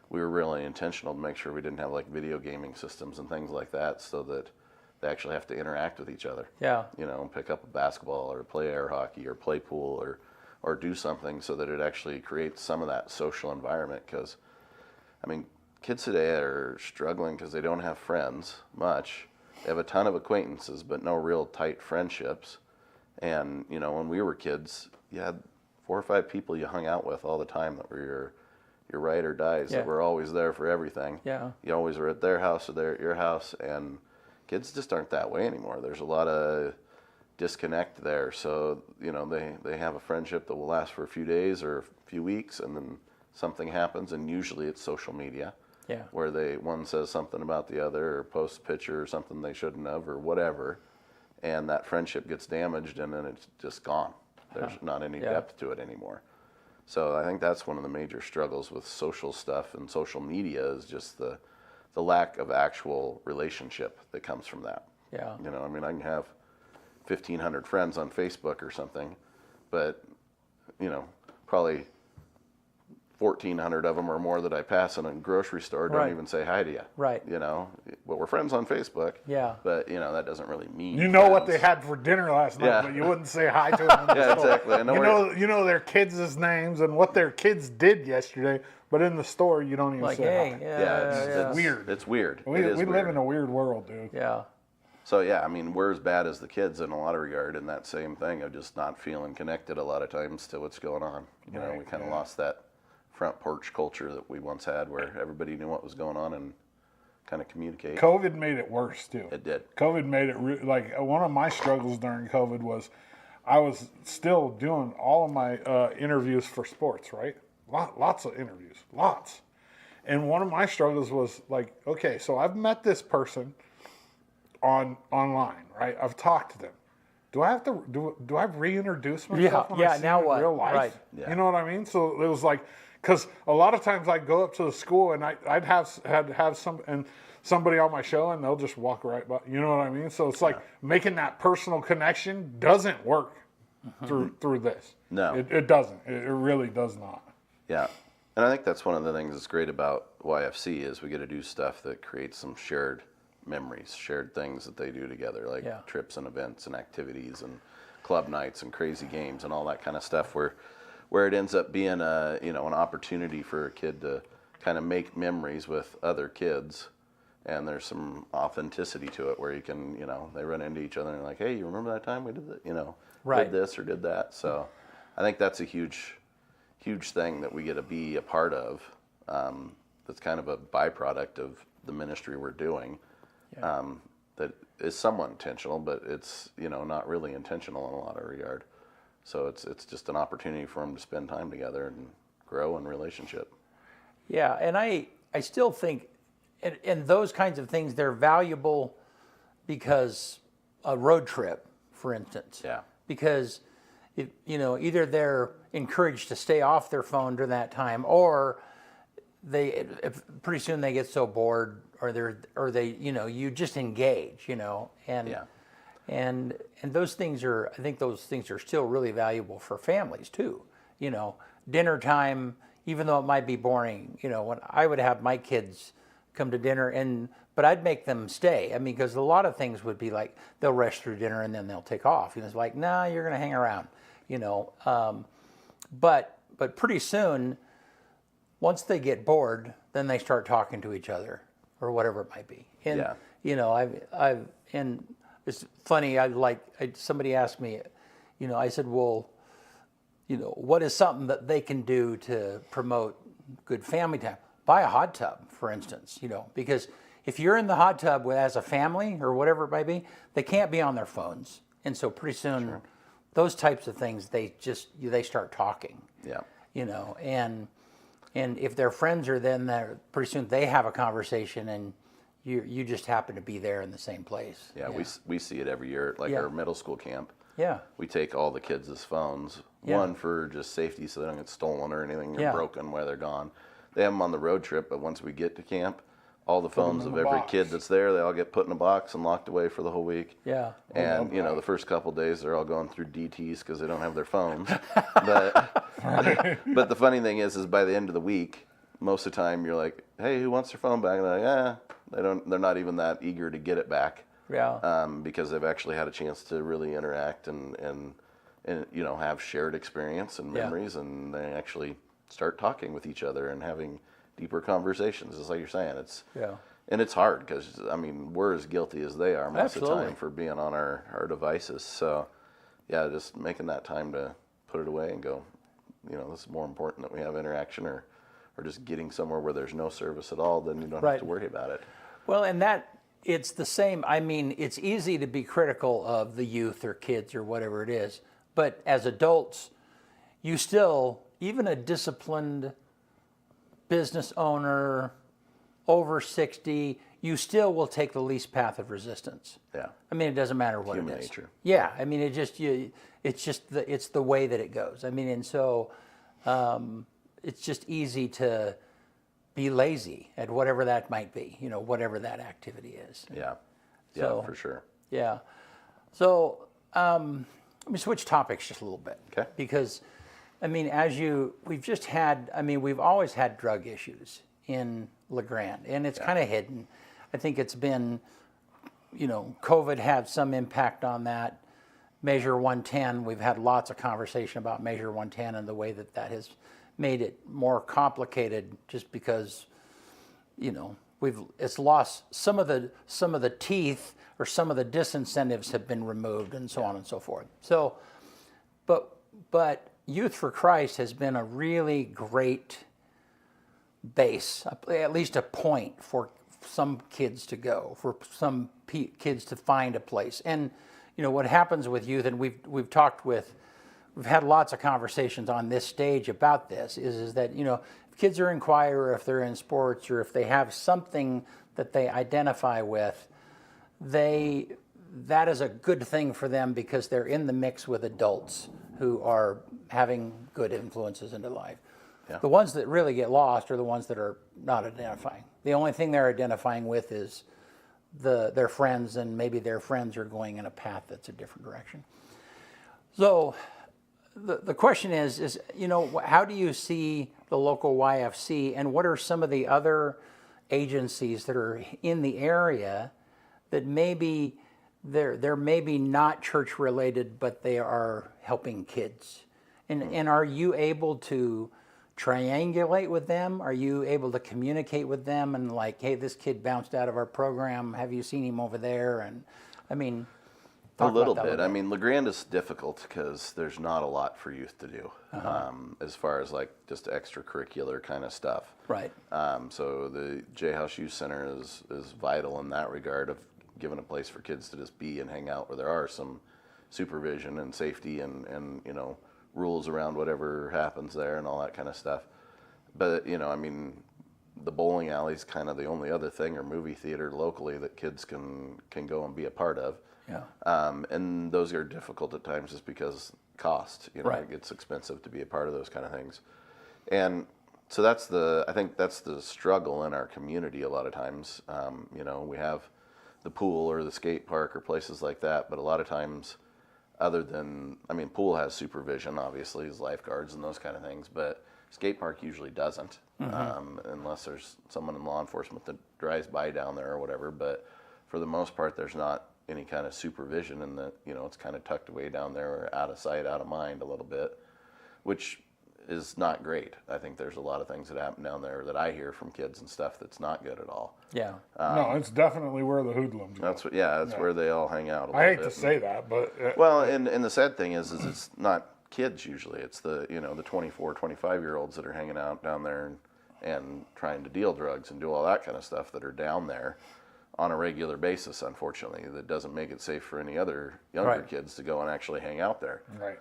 we were really intentional to make sure we didn't have like video gaming systems and things like that so that they actually have to interact with each other. Yeah. You know, pick up a basketball or play air hockey or play pool or do something so that it actually creates some of that social environment. Because, I mean, kids today are struggling because they don't have friends much. They have a ton of acquaintances, but no real tight friendships. And, you know, when we were kids, you had 4 or 5 people you hung out with all the time that were your ride or dies, Yeah. that were always there for everything. Yeah. You always were at their house or they're at your house, and kids just aren't that way anymore. There's a lot of disconnect there. So, you know, they have a friendship that will last for a few days or a few weeks, and then something happens, and usually it's social media. Yeah. Where one says something about the other or posts a picture or something they shouldn't have or whatever, and that friendship gets damaged, and then it's just gone. There's not any Yeah. depth to it anymore. So I think that's one of the major struggles with social stuff and social media is just the lack of actual relationship that comes from that. Yeah. You know, I mean, I can have 1,500 friends on Facebook or something, but, you know, probably 1,400 of them or more that I pass in a grocery store don't Right. even say hi to you. Right. You know, but we're friends on Facebook. Yeah. But, you know, that doesn't really mean You know what friends. they had for dinner last night, Yeah. but you wouldn't say hi to them. In the Yeah, store. exactly. I know You know their kids' names and what their kids did yesterday, but in the store you don't even Like, say hey, hi. yeah. it's weird. It's weird. We It is live weird. in a weird world, dude. Yeah. So yeah, I mean, we're as bad as the kids in a lot of regard in that same thing of just not feeling connected a lot of times to what's going on. You know, Right, we kind of yeah. lost that front porch culture that we once had where everybody knew what was going on and kind of communicate. COVID made it worse too. It did. COVID made it like one of my struggles during COVID was I was still doing all of my interviews for sports, right? Lots of interviews, lots. And one of my struggles was like, okay, so I've met this person online, right? I've talked to them. Do I have to do I reintroduce myself when I yeah, see now them in what? real life? Right. Yeah. You know what I mean? So it was like, because a lot of times I'd go up to the school and I'd have somebody on my show and they'll just walk right by. You know what I mean? So it's like making that personal connection doesn't work through this. No. It doesn't. It really does not. Yeah. And I think that's one of the things that's great about YFC is we get to do stuff that creates some shared memories, shared things that they do together, like Yeah. trips and events and activities and club nights and crazy games and all that kind of stuff where it ends up being an opportunity for a kid to kind of make memories with other kids, and there's some authenticity to it where you can, they run into each other and they're like, hey, you remember that time we did that, Right. did this or did that. So I think that's a huge thing that we get to be a part of. That's kind of a byproduct of the ministry we're doing. That is somewhat intentional, but it's not really intentional in a lot of regard. So it's just an opportunity for them to spend time together and grow in relationship. Yeah, and I still think, and those kinds of things, they're valuable because a road trip, for instance. Yeah. Because, either they're encouraged to stay off their phone during that time, or pretty soon they get so bored, or they you just engage, and Yeah. and those things I think those things are still really valuable for families too. Dinner time, even though it might be boring, when I would have my kids come to dinner, but I'd make them stay. I mean, because a lot of things would be like they'll rush through dinner and then they'll take off. It's like, nah, you're going to hang around, But pretty soon, once they get bored, then they start talking to each other or whatever it might be. And Yeah. and it's funny. Somebody asked me, I said, well, what is something that they can do to promote good family time? Buy a hot tub, for instance, because if you're in the hot tub as a family or whatever it might be, they can't be on their phones. And so pretty soon, those types of things, they start talking. Yeah. You know, and if their friends are then there, pretty soon they have a conversation, and you just happen to be there in the same place. Yeah, we see it every year at like our middle school camp. Yeah. We take all the kids' phones, one for just safety so they don't get stolen or anything or broken while they're gone. They have them on the road trip, but once we get to camp, all the phones of every kid that's there, they all get put in a box and locked away for the whole week. Yeah. And, you know, the first couple of days, they're all going through DTs because they don't have their phones. But the funny thing is by the end of the week, most of the time you're like, hey, who wants their phone back? And they're like, they're not even that eager to get it back. Yeah. Because they've actually had a chance to really interact and you know, have shared experience and memories, and they actually start talking with each other and having deeper conversations. Just like you're saying, and it's hard because I mean we're as guilty as they are most of the time for being on our devices. So yeah, just making that time to put it away and go, you know, this is more important that we have interaction or just getting somewhere where there's no service at all, then you don't have to worry about it. Well, and it's the same. I mean, it's easy to be critical of the youth or kids or whatever it is, but as adults, you still, even a disciplined business owner over 60, you still will take the least path of resistance. Yeah. I mean, it doesn't matter what Human it is. nature. Yeah. I mean, it's the way that it goes. I mean, and so it's just easy to be lazy at whatever that might be, you know, whatever that activity is. Yeah. Yeah, So, for sure. Yeah. So let me switch topics just a little bit. Okay. Because, I mean, we've always had drug issues in LeGrand, and it's kind of hidden. I think it's been, you know, COVID had some impact on that. Measure 110, we've had lots of conversation about Measure 110 and the way that has made it more complicated just because, you know, it's lost some of the teeth, or some of the disincentives have been removed, and so on and so forth. So, but Youth for Christ has been a really great base, at least a point for some kids to go, for some kids to find a place. And you know what happens with youth, and we've had lots of conversations on this stage about this, is that, you know, if kids are in choir, or if they're in sports, or if they have something that they identify with, that is a good thing for them because they're in the mix with adults who are having good influences into life. Yeah. The ones that really get lost are the ones that are not identifying. The only thing they're identifying with is their friends, and maybe their friends are going in a path that's a different direction. So the question is, you know, how do you see the local YFC, and what are some of the other agencies that are in the area that maybe they're maybe not church related, but they are helping kids? And are you able to triangulate with them? Are you able to communicate with them and like, hey, this kid bounced out of our program. Have you seen him over there? And I mean, a little bit. I mean, LeGrand is difficult because there's not a lot for youth to do, as far as like just extracurricular kind of stuff. Right. So the J House Youth Center is vital in that regard of giving a place for kids to just be and hang out, where there are some supervision and safety and you know, rules around whatever happens there and all that kind of stuff. But you know, I mean, the bowling alley's kind of the only other thing, or movie theater locally that kids can go and be a part of. Yeah. And those are difficult at times just because cost, you know, it gets expensive to be a part of those kind of things. And so I think that's the struggle in our community a lot of times. You know, we have the pool or the skate park or places like that, but a lot of times, other than, I mean, pool has supervision, obviously, as lifeguards and those kind of things, but skate park usually doesn't, unless there's someone in law enforcement that drives by down there or whatever. But for the most part, there's not any kind of supervision, and that, you know, it's kind of tucked away down there, or out of sight, out of mind a little bit, which is not great. I think there's a lot of things that happen down there that I hear from kids and stuff that's not good at all. Yeah. No, it's definitely where the hoodlums go. That's where they all hang out. I hate to say that, but well, and the sad thing is it's not kids usually. It's the, you know, the 24, 25-year-olds that are hanging out down there and trying to deal drugs and do all that kind of stuff that are down there on a regular basis, unfortunately. That doesn't make it safe for any other younger kids to go and actually hang out there. Right.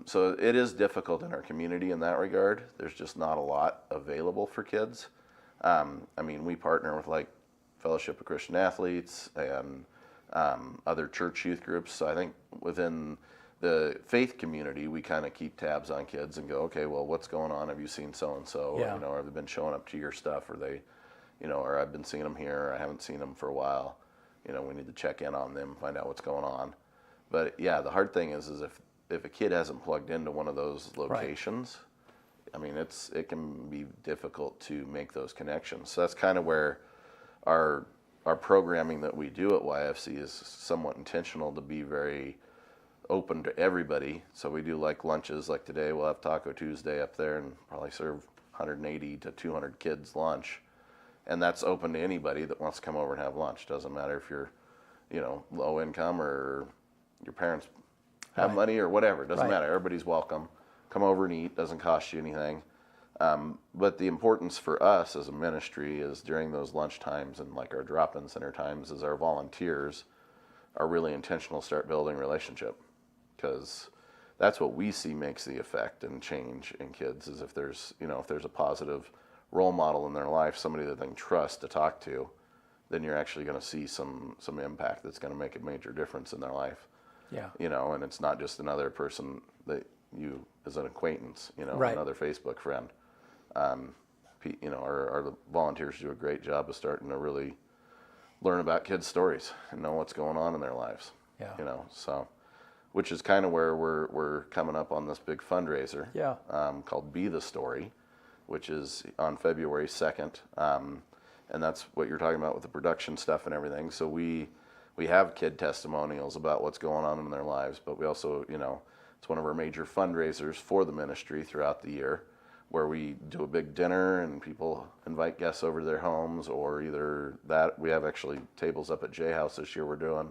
So it is difficult in our community in that regard. There's just not a lot available for kids. I mean, we partner with like Fellowship of Christian Athletes and other church youth groups. So I think within the faith community, we kind of keep tabs on kids and go, okay, well, what's going on? Have you seen so-and-so? Yeah. Or, you know, have they been showing up to your stuff? Or they, you know, or I've been seeing them here, or I haven't seen them for a while. You know, we need to check in on them, find out what's going on. But yeah, the hard thing is if a kid hasn't plugged into one of those locations, I mean, it can be difficult to make those connections. So that's kind of where our programming that we do at YFC is somewhat intentional to be very open to everybody. So we do like lunches, like today we'll have Taco Tuesday up there and probably serve 180 to 200 kids lunch. And that's open to anybody that wants to come over and have lunch. Doesn't matter if you're, you know, low income or your parents have money or whatever. It doesn't matter. Everybody's welcome. Come over and eat. Doesn't cost you anything. But the importance for us as a ministry is during those lunch times and like our drop-in center times is our volunteers are really intentional to start building relationship, because that's what we see makes the effect and change in kids is if there's, you know, if there's a positive role model in their life, somebody that they can trust to talk to, then you're actually going to see some impact that's going to make a major difference in their life. Yeah. You know, and it's not just another person that you as an acquaintance, you know, another Facebook friend. You know, our volunteers do a great job of starting to really learn about kids' stories and know what's going on in their lives. Yeah. You know, so, which is kind of where we're coming up on this big fundraiser. Yeah. Called Be the Story, which is on February 2nd. And that's what you're talking about with the production stuff and everything. So we have kid testimonials about what's going on in their lives, but we also, you know, it's one of our major fundraisers for the ministry throughout the year, where we do a big dinner and people invite guests over to their homes, or either that, we have actually tables up at J House this year we're doing,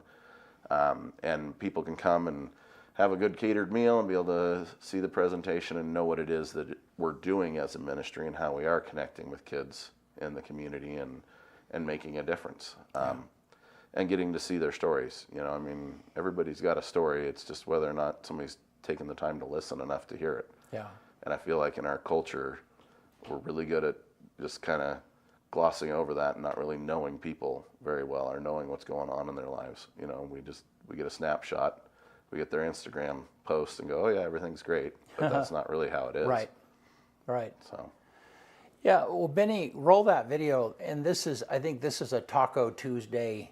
and people can come and have a good catered meal and be able to see the presentation and know what it is that we're doing as a ministry and how we are connecting with kids in the community and making a difference. And getting to see their stories. You know, I mean, everybody's got a story. It's just whether or not somebody's taking the time to listen enough to hear it. Yeah. And I feel like in our culture, we're really good at just kind of glossing over that and not really knowing people very well or knowing what's going on in their lives. You know, we get a snapshot, we get their Instagram post and go, oh yeah, everything's great. But that's not really how it is. Right. Right. So. Yeah. Well, Benny, roll that video. And I think this is a Taco Tuesday.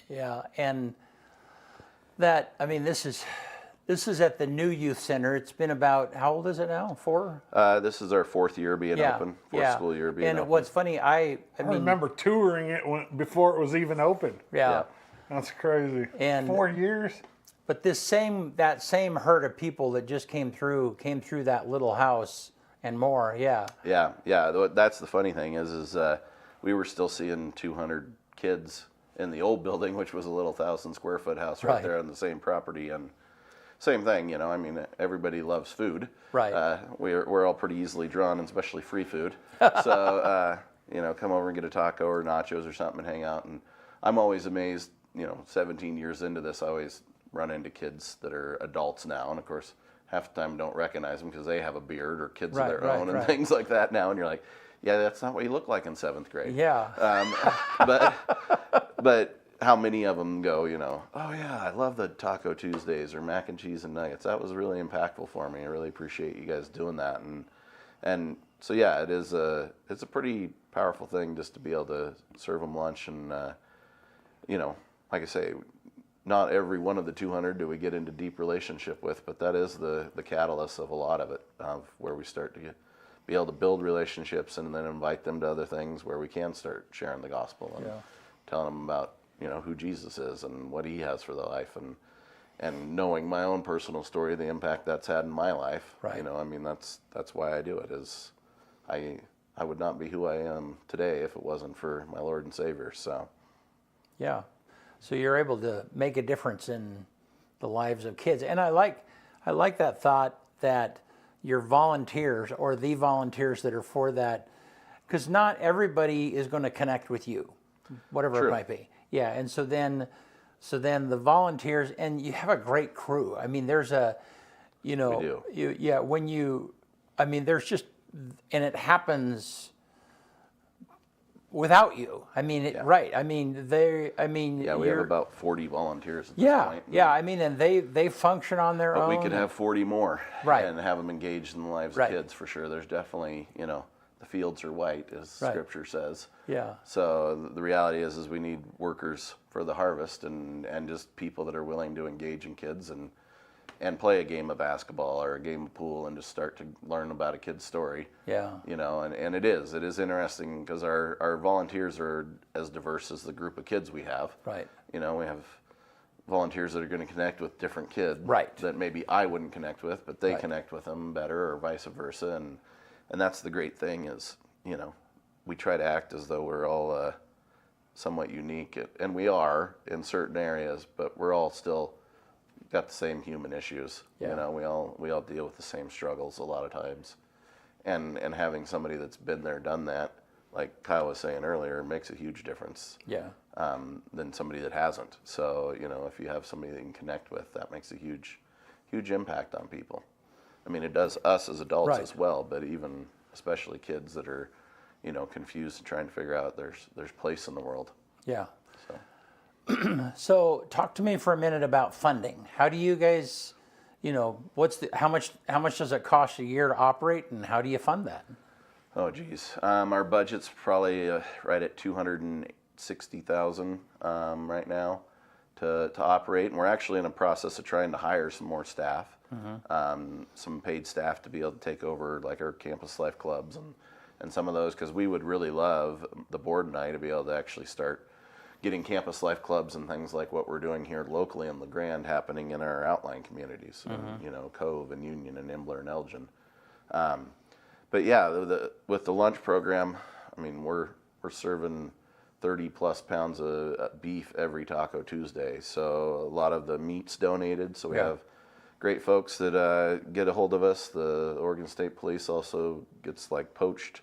Yeah, and that, I mean, this is at the new youth center. It's been about, how old is it now? 4? This is our 4th year being open, fourth school year being open. And what's funny, I mean, remember touring it before it was even open. Yeah. That's crazy. And 4 years. But that same herd of people that just came through that little house and more. Yeah. Yeah. That's the funny thing is we were still seeing 200 kids in the old building, which was a little 1,000 square foot house right there on the same property. And same thing, you know, I mean, everybody loves food. Right. We're all pretty easily drawn, and especially free food. So, you know, come over and get a taco or nachos or something and hang out. And I'm always amazed, you know, 17 years into this, I always run into kids that are adults now. And of course, half the time don't recognize them because they have a beard or kids of their own and things like that now. And you're like, yeah, that's not what you look like in 7th grade. Yeah. But how many of them go, you know, oh yeah, I love the Taco Tuesdays or mac and cheese and nuggets. That was really impactful for me. I really appreciate you guys doing that. And so yeah, it's a pretty powerful thing just to be able to serve them lunch. And you know, like I say, not every one of the 200 do we get into deep relationship with, but that is the catalyst of a lot of it, of where we start to be able to build relationships and then invite them to other things where we can start sharing the gospel and telling them about, you know, who Jesus is and what he has for their life, and knowing my own personal story, the impact that's had in my life. Right. You know, I mean, that's why I do it. Is I would not be who I am today if it wasn't for my Lord and Savior. So. Yeah. So you're able to make a difference in the lives of kids, and I like that thought that your volunteers or the volunteers that are for that, because not everybody is going to connect with you, whatever True. it might be. Yeah, and so then the volunteers, and you have a great crew. I mean, there's a, you know, We do. there's just, and it happens without you. I mean, right. I mean, we have about 40 volunteers at this point. Yeah, I mean, and they function on their own. But we could have 40 more, Right. and have them engaged in the lives Right. of kids for sure. There's definitely, the fields are white, as Right. Scripture says. Yeah. So the reality is we need workers for the harvest, and just people that are willing to engage in kids and play a game of basketball or a game of pool and just start to learn about a kid's story. Yeah. And it is interesting because our volunteers are as diverse as the group of kids we have. Right. We have volunteers that are going to connect with different kids Right. that maybe I wouldn't connect with, but they Right. connect with them better, or vice versa. And that's the great thing is, we try to act as though we're all somewhat unique, and we are in certain areas, but we're all still got the same human issues. Yeah. We all deal with the same struggles a lot of times, and having somebody that's been there, done that, like Kyle was saying earlier, makes a huge difference. Yeah. Than somebody that hasn't. So if you have somebody that you can connect with, that makes a huge impact on people. I mean, it does us as adults Right. as well, but even especially kids that are confused and trying to figure out there's place in the world. Yeah. So So talk to me for a minute about funding. How do you guys, how much does it cost a year to operate, and how do you fund that? Oh geez, our budget's probably right at $260,000 right now to operate, and we're actually in a process of trying to hire some more staff, some paid staff to be able to take over like our campus life clubs and some of those, because we would really love, the board and I, to be able to actually start getting campus life clubs and things like what we're doing here locally in LeGrand happening in our outlying communities, Cove and Union and Imbler and Elgin. But yeah, with the lunch program, I mean, we're serving 30 plus pounds of beef every Taco Tuesday. So a lot of the meat's donated. So we have great folks that get a hold of us. The Oregon State Police also gets like poached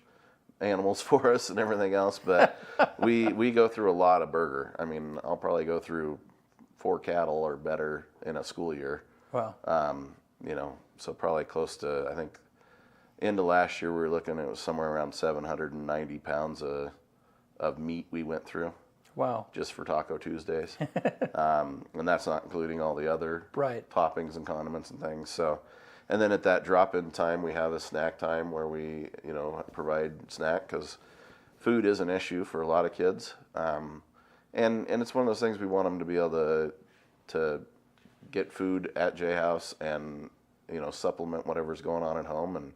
animals for us and everything else. But we go through a lot of burger. I mean, I'll probably go through 4 cattle or better in a school year. Wow. So probably close to, I think, into last year we were looking, it was somewhere around 790 pounds of meat we went through. Wow. Just for Taco Tuesdays. And that's not including all the other Right. toppings and condiments and things. So, and then at that drop-in time, we have a snack time where we, provide snack, because food is an issue for a lot of kids. And it's one of those things we want them to be able to get food at J House and, supplement whatever's going on at home. And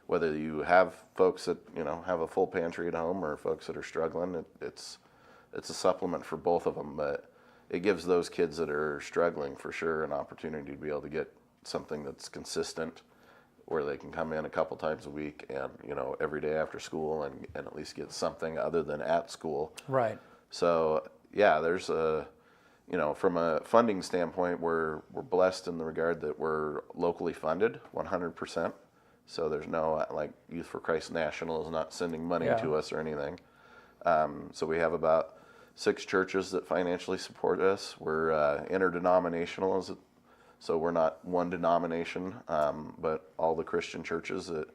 whether you have folks that, have a full pantry at home, or folks that are struggling, it's a supplement for both of them. But it gives those kids that are struggling for sure an opportunity to be able to get something that's consistent, where they can come in a couple times a week and, every day after school and at least get something other than at school. Right. So yeah, there's from a funding standpoint, we're blessed in the regard that we're locally funded 100%. So there's no, like, Youth for Christ National is not sending money to us or anything. So we have about 6 churches that financially support us. We're interdenominational, so we're not one denomination, but all the Christian churches that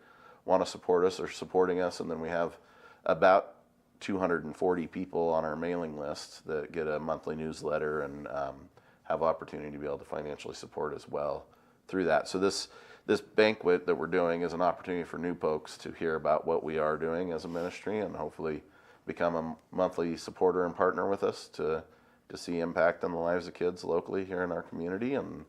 want to support us are supporting us. And then we have about 240 people on our mailing list that get a monthly newsletter and have opportunity to be able to financially support as well through that. So this banquet that we're doing is an opportunity for new folks to hear about what we are doing as a ministry, and hopefully become a monthly supporter and partner with us to see impact on the lives of kids locally here in our community. And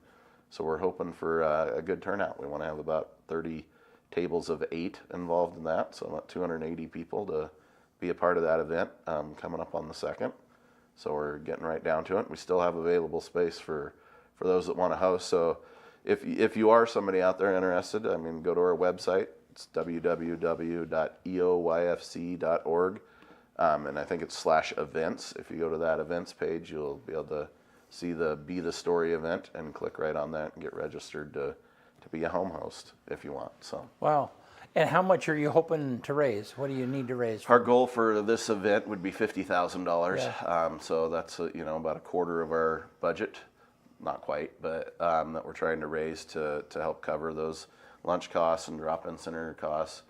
so we're hoping for a good turnout. We want to have about 30 tables of 8 involved in that, so about 280 people to be a part of that event coming up on the 2nd. So we're getting right down to it. We still have available space for those that want to host. So if you are somebody out there interested, I mean, go to our website. It's www.eoyfc.org. And I think it's /events. If you go to that events page, you'll be able to see the Be the Story event and click right on that and get registered to be a home host if you want. So. Wow. And how much are you hoping to raise? What do you need to raise? Our goal for this event would be $50,000. Yeah. So that's about a quarter of our budget, not quite, but that we're trying to raise to help cover those lunch costs and drop-in center costs.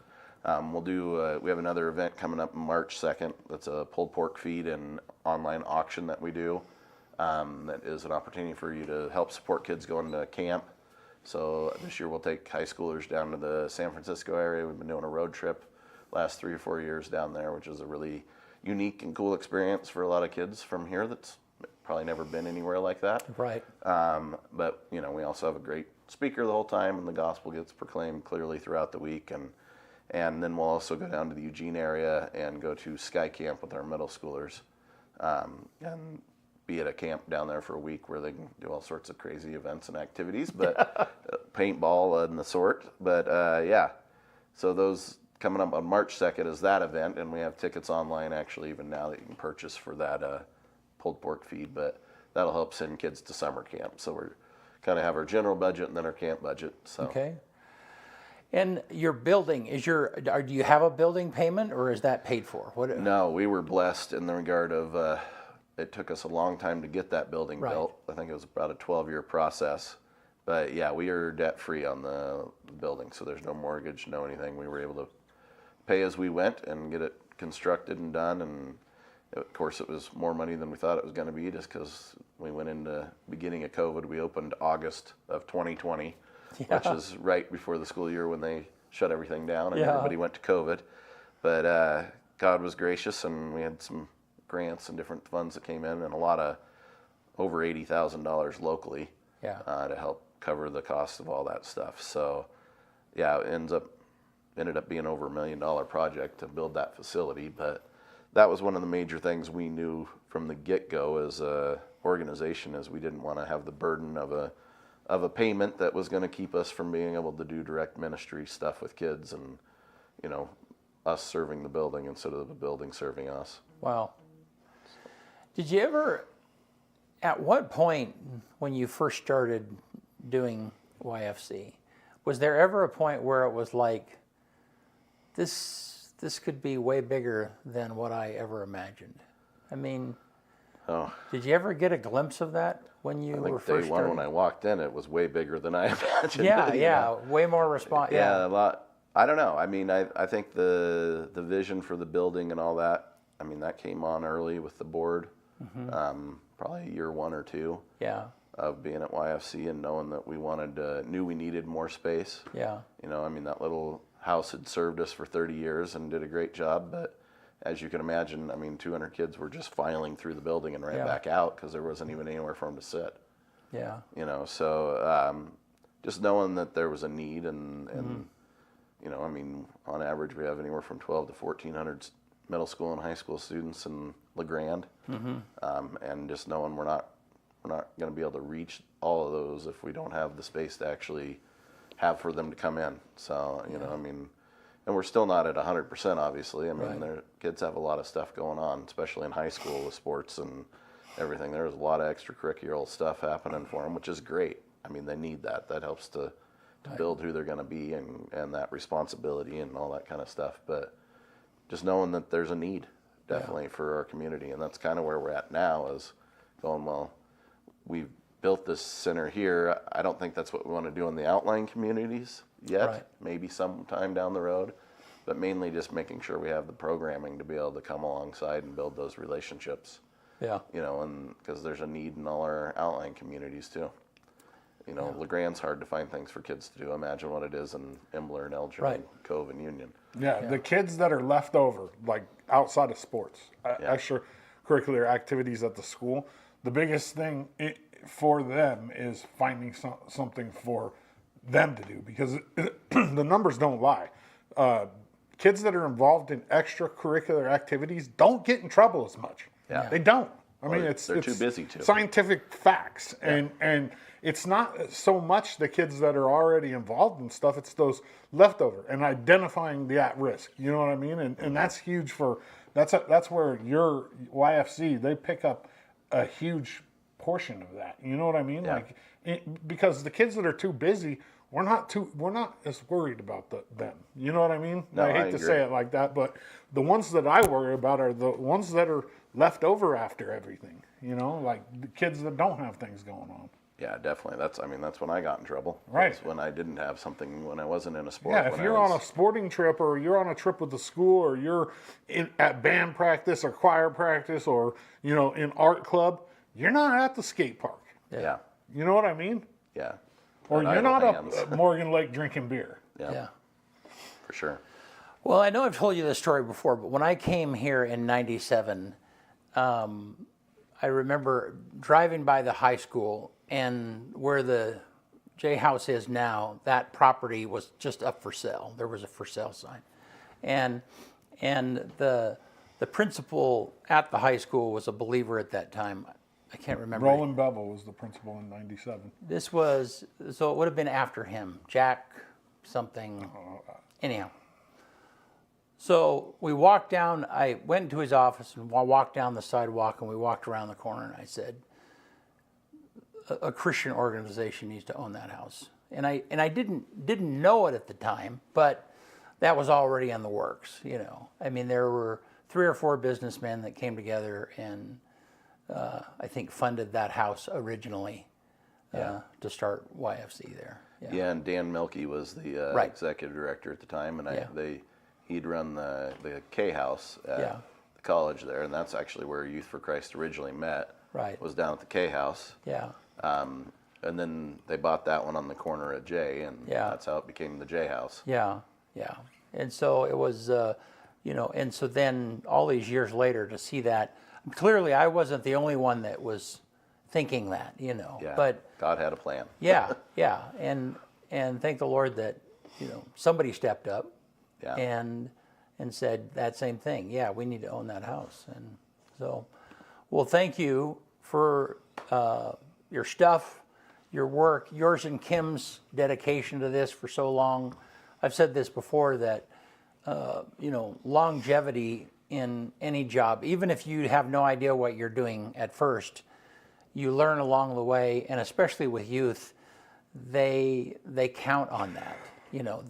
We have another event coming up March 2nd. That's a pulled pork feed and online auction that we do. That is an opportunity for you to help support kids going to camp. So this year we'll take high schoolers down to the San Francisco area. We've been doing a road trip last 3 or 4 years down there, which is a really unique and cool experience for a lot of kids from here that's probably never been anywhere like that. Right. But we also have a great speaker the whole time, and the gospel gets proclaimed clearly throughout the week. And then we'll also go down to the Eugene area and go to Sky Camp with our middle schoolers, and be at a camp down there for a week where they can do all sorts of crazy events and activities, but paintball and the sort. But so those coming up on March 2nd is that event, and we have tickets online actually even now that you can purchase for that pulled pork feed. But that'll help send kids to summer camp. So we're kind of have our general budget and then our camp budget. So. Okay. And your building, do you have a building payment, or is that paid for? No, we were blessed in the regard of it took us a long time to get that building Right. built. I think it was about a 12-year process. But yeah, we are debt-free on the building, so there's no mortgage, no anything. We were able to pay as we went and get it constructed and done. And of course, it was more money than we thought it was going to be, just because we went into beginning of COVID. We opened August of 2020. Yeah. Which is right before the school year when they shut everything down and Yeah. everybody went to COVID. But God was gracious, and we had some grants and different funds that came in, and a lot of over $80,000 locally to help cover the cost of all that stuff. So yeah, it ended up being over $1 million project to build that facility. But that was one of the major things we knew from the get-go as a organization, is we didn't want to have the burden of a payment that was going to keep us from being able to do direct ministry stuff with kids, and us serving the building instead of the building serving us. Wow. Did you ever, at what point when you first started doing YFC, was there ever a point where it was like, this could be way bigger than what I ever imagined? I mean, did you ever get a glimpse of that when you were first day one when I walked in, it was way bigger than I imagined. Yeah, way more response. Yeah, a lot. I don't know. I mean, I think the vision for the building and all that, I mean, that came on early with the board, probably year 1 or 2 of being at YFC and knowing that we knew we needed more space. Yeah. I mean, that little house had served us for 30 years and did a great job, but as you can imagine, I mean, 200 kids were just filing through the building and ran back out because there wasn't even anywhere for them to sit. Yeah. So just knowing that there was a need, and I mean, on average, we have anywhere from 12 to 1,400 middle school and high school students in LeGrand, and just knowing we're not going to be able to reach all of those if we don't have the space to actually have for them to come in. So I mean. And we're still not at 100%, obviously. I mean, their kids have a lot of stuff going on, especially in high school with sports and everything. There's a lot of extracurricular stuff happening for them, which is great. I mean, they need that. That helps to build who they're going to be and that responsibility and all that kind of stuff. But just knowing that there's a need, definitely, for our community. And that's kind of where we're at now, is going, well, we've built this center here. I don't think that's what we want to do in the outlying communities yet, maybe sometime down the road, but mainly just making sure we have the programming to be able to come alongside and build those relationships. Yeah. And because there's a need in all our outlying communities too. LeGrand's hard to find things for kids to do. Imagine what it is in Embler and Elgin and Cove and Union. Yeah, the kids that are left over, like outside of sports, extracurricular activities at the school, the biggest thing for them is finding something for them to do, because the numbers don't lie. Kids that are involved in extracurricular activities don't get in trouble as much. Yeah. They don't. I mean, they're it's too busy to. Scientific facts, and it's not so much the kids that are already involved in stuff. It's those leftover and identifying the at risk. You know what I mean? And that's huge for that's where your YFC, they pick up a huge portion of that. You know what I mean? Yeah. Like because the kids that are too busy we're not as worried about them. You know what I mean? No, I hate I to agree. say it like that, but the ones that I worry about are the ones that are left over after everything. You know, like the kids that don't have things going on. Yeah, definitely. That's when I got in trouble. Right. Was when I didn't have something, when I wasn't in a sport. Yeah, if when you're I on was, a sporting trip or you're on a trip with the school or you're at band practice or choir practice or, you know, in art club, you're not at the skate park. yeah, You know what I mean? yeah. Or Not you're idle not hands. up at Morgan Lake drinking beer. Yeah. For sure. Well, I know I've told you this story before, but when I came here in '97, I remember driving by the high school, and where the J House is now, that property was just up for sale. There was a for sale sign, and the principal at the high school was a believer at that time. I can't remember. Roland Bevel was the principal in '97. This was, so it would have been after him, Jack something. Anyhow. So we walked down, I went into his office and walked down the sidewalk and we walked around the corner and I said, a Christian organization needs to own that house. And I didn't know it at the time, but that was already in the works, you know. I mean, there were 3 or 4 businessmen that came together and I think funded that house originally to start YFC there. Yeah, and Dan Milkey was the Right. executive director at the time, and Yeah. he'd run the K House at Yeah. the college there, and that's actually where Youth for Christ originally met. Right. Was down at the K House. Yeah. And then they bought that one on the corner at J, and Yeah. that's how it became the J House. Yeah, yeah. And so it was, you know, and so then all these years later to see that, clearly I wasn't the only one that was thinking that, you know. Yeah. But God had a plan. yeah, yeah. And thank the Lord that, you know, somebody stepped up Yeah. and said that same thing. Yeah, we need to own that house. And so, well, thank you for your stuff, your work, yours and Kim's dedication to this for so long. I've said this before that, you know, longevity in any job, even if you have no idea what you're doing at first, you learn along the way, and especially with youth, they count on that. You know,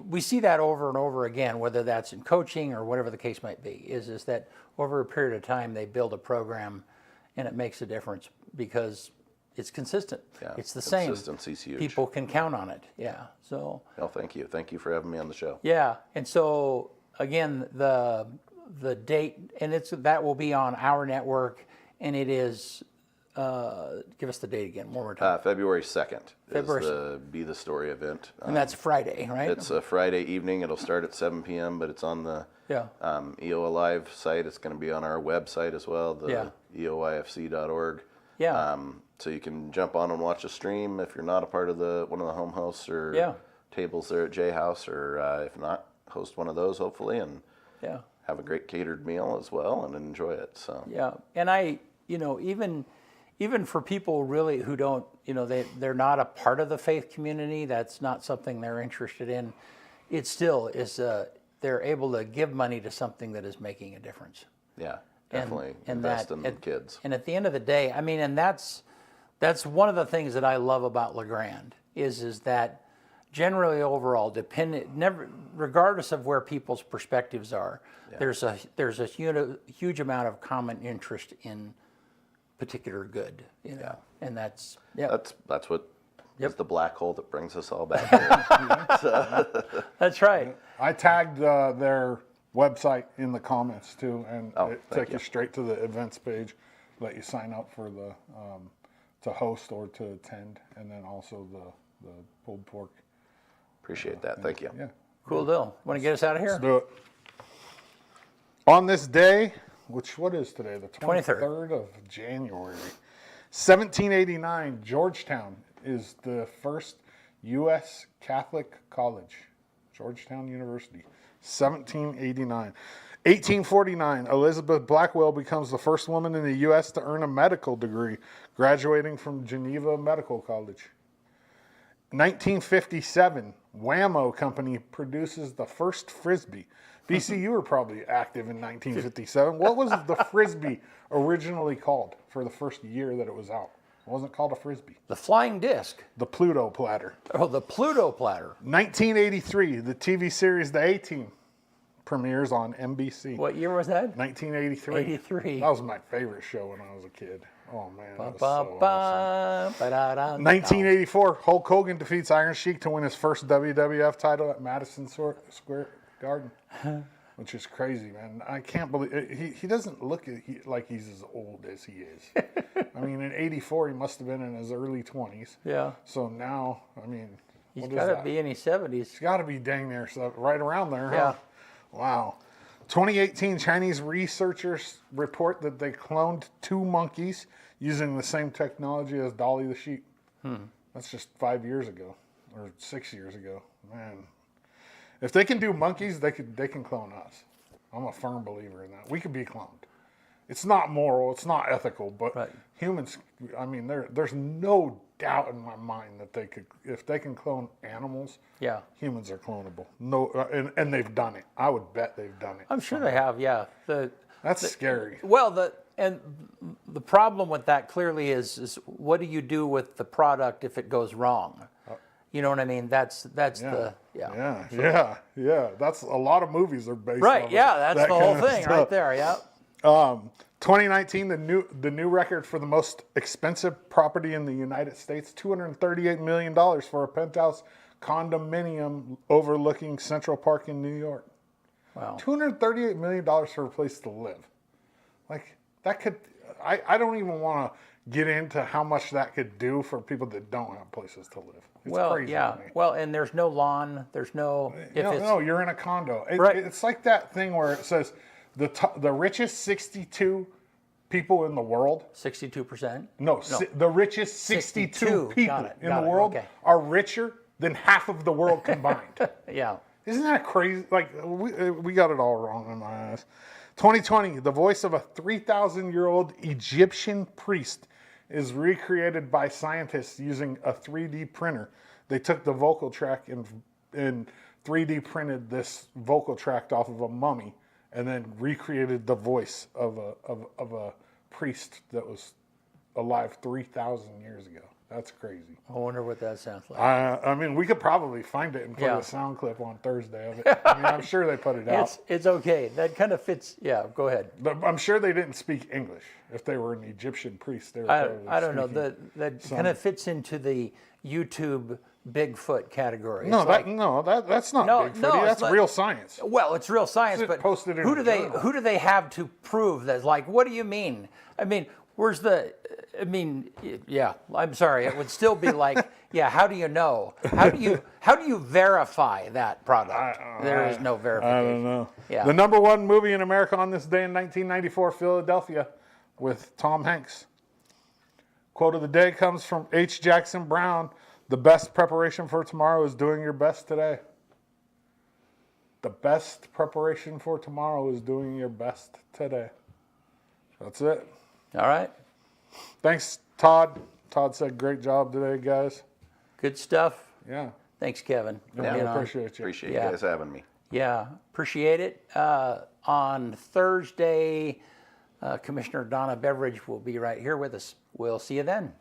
we see that over and over again, whether that's in coaching or whatever the case might be, is that over a period of time they build a program and it makes a difference because it's consistent. Yeah, It's the same. consistency's huge. People can count on it. Yeah. So Well, thank you. Thank you for having me on the show. yeah. And so again, the date, and that will be on our network, and it is give us the date again one more time. February 2nd February is the Be the Story event. And that's Friday, right? It's a Friday evening. It'll start at 7 p.m., but it's on the Yeah. EO Alive site. It's going to be on our website as well, the Yeah. eoyfc.org. Yeah. So you can jump on and watch a stream if you're not a part of one of the home hosts or Yeah. tables there at J House, or if not, host one of those hopefully and Yeah. have a great catered meal as well and enjoy it. So Yeah. And you know, even for people really who don't, you know, they're not a part of the faith community, that's not something they're interested in, it still is, they're able to give money to something that is making a difference. yeah, definitely And invest in the kids. And at the end of the day, I mean, and that's one of the things that I love about LeGrand is that generally overall, regardless of where people's perspectives are, there's a huge amount of common interest in particular good, you know, and that's That's what is the black hole that brings us all back here. that's right. I tagged their website in the comments too, and it thank take you straight to the events page, let you sign up for the to host or to attend, and then also the pulled pork. Appreciate that. Thank you. Yeah, Cool deal. Want to get us out of here? let's do it. On this day, what is today? The 23rd. 23rd of January, 1789, Georgetown is the first U.S. Catholic college. Georgetown University, 1789. 1849, Elizabeth Blackwell becomes the first woman in the U.S. to earn a medical degree, graduating from Geneva Medical College. 1957, Whammo Company produces the first Frisbee. BC, you were probably active in 1957. What was the Frisbee originally called for the first year that it was out? It wasn't called a Frisbee. The flying disc. The Pluto platter. Oh, the Pluto platter. 1983, the TV series The A-Team premieres on NBC. What year was that? 1983. 83. That was my favorite show when I was a kid. Oh, man. That was so awesome. Ba-da-da. 1984, Hulk Hogan defeats Iron Sheik to win his first WWF title at Madison Square Garden, which is crazy, man. I can't believe it. He doesn't look like he's as old as he is. I mean, in 84, he must have been in his early 20s. Yeah. So now, I mean, he's got to be in his 70s. He's got to be dang near, so right around there, Yeah. huh? Wow. 2018, Chinese researchers report that they cloned 2 monkeys using the same technology as Dolly the sheep. That's just 5 years ago, or 6 years ago. Man, if they can do monkeys, they can clone us. I'm a firm believer in that. We could be cloned. It's not moral, it's not ethical, but humans, I mean, there's no doubt in my mind that they could, if they can clone animals, humans are clonable. No, and they've done it. I would bet they've done it. I'm sure they have, yeah. That's scary. Well, the problem with that clearly is what do you do with the product if it goes wrong? You know what I mean? That's the That's a lot of movies are based on that's the whole thing right there. Yeah. 2019, the new record for the most expensive property in the United States, $238 million for a penthouse condominium overlooking Central Park in New York. Wow. $238 million for a place to live. Like, that could, I don't even want to get into how much that could do for people that don't have places to live. It's crazy to me. Well, and there's no lawn, there's no... No, you're in a condo. It's like that thing where it says the richest 62 people in the world... 62%? No. The richest 62 people in the world are richer than half of the world combined. Yeah. Isn't that crazy? Like, we got it all wrong in my eyes. 2020, the voice of a 3,000-year-old Egyptian priest is recreated by scientists using a 3D printer. They took the vocal track and 3D printed this vocal tract off of a mummy and then recreated the voice of a priest that was alive 3,000 years ago. That's crazy. I wonder what that sounds like. I mean, we could probably find it and put a sound clip on Thursday of it. I mean, I'm sure they put it out. It's okay. That kind of fits. Yeah, go ahead. But I'm sure they didn't speak English. If they were an Egyptian priest, they were probably I don't know. That kind of fits into the YouTube Bigfoot category. No, that's not Bigfoot. That's real science. Well, it's real science, but posted in who a do they have to prove that? Like, what do you mean? I mean, where's the? I mean, yeah. I'm sorry. It would still be like, how do you know? How do you verify that product? There is no verification. I don't know. Yeah. The number one movie in America on this day in 1994, Philadelphia, with Tom Hanks. Quote of the day comes from H. Jackson Brown. The best preparation for tomorrow is doing your best today. The best preparation for tomorrow is doing your best today. That's it. All right. Thanks, Todd. Todd said, great job today, guys. Good stuff. Yeah. Thanks, Kevin. I appreciate you. Appreciate you guys having me. Yeah, appreciate it. On Thursday, Commissioner Donna Beveridge will be right here with us. We'll see you then.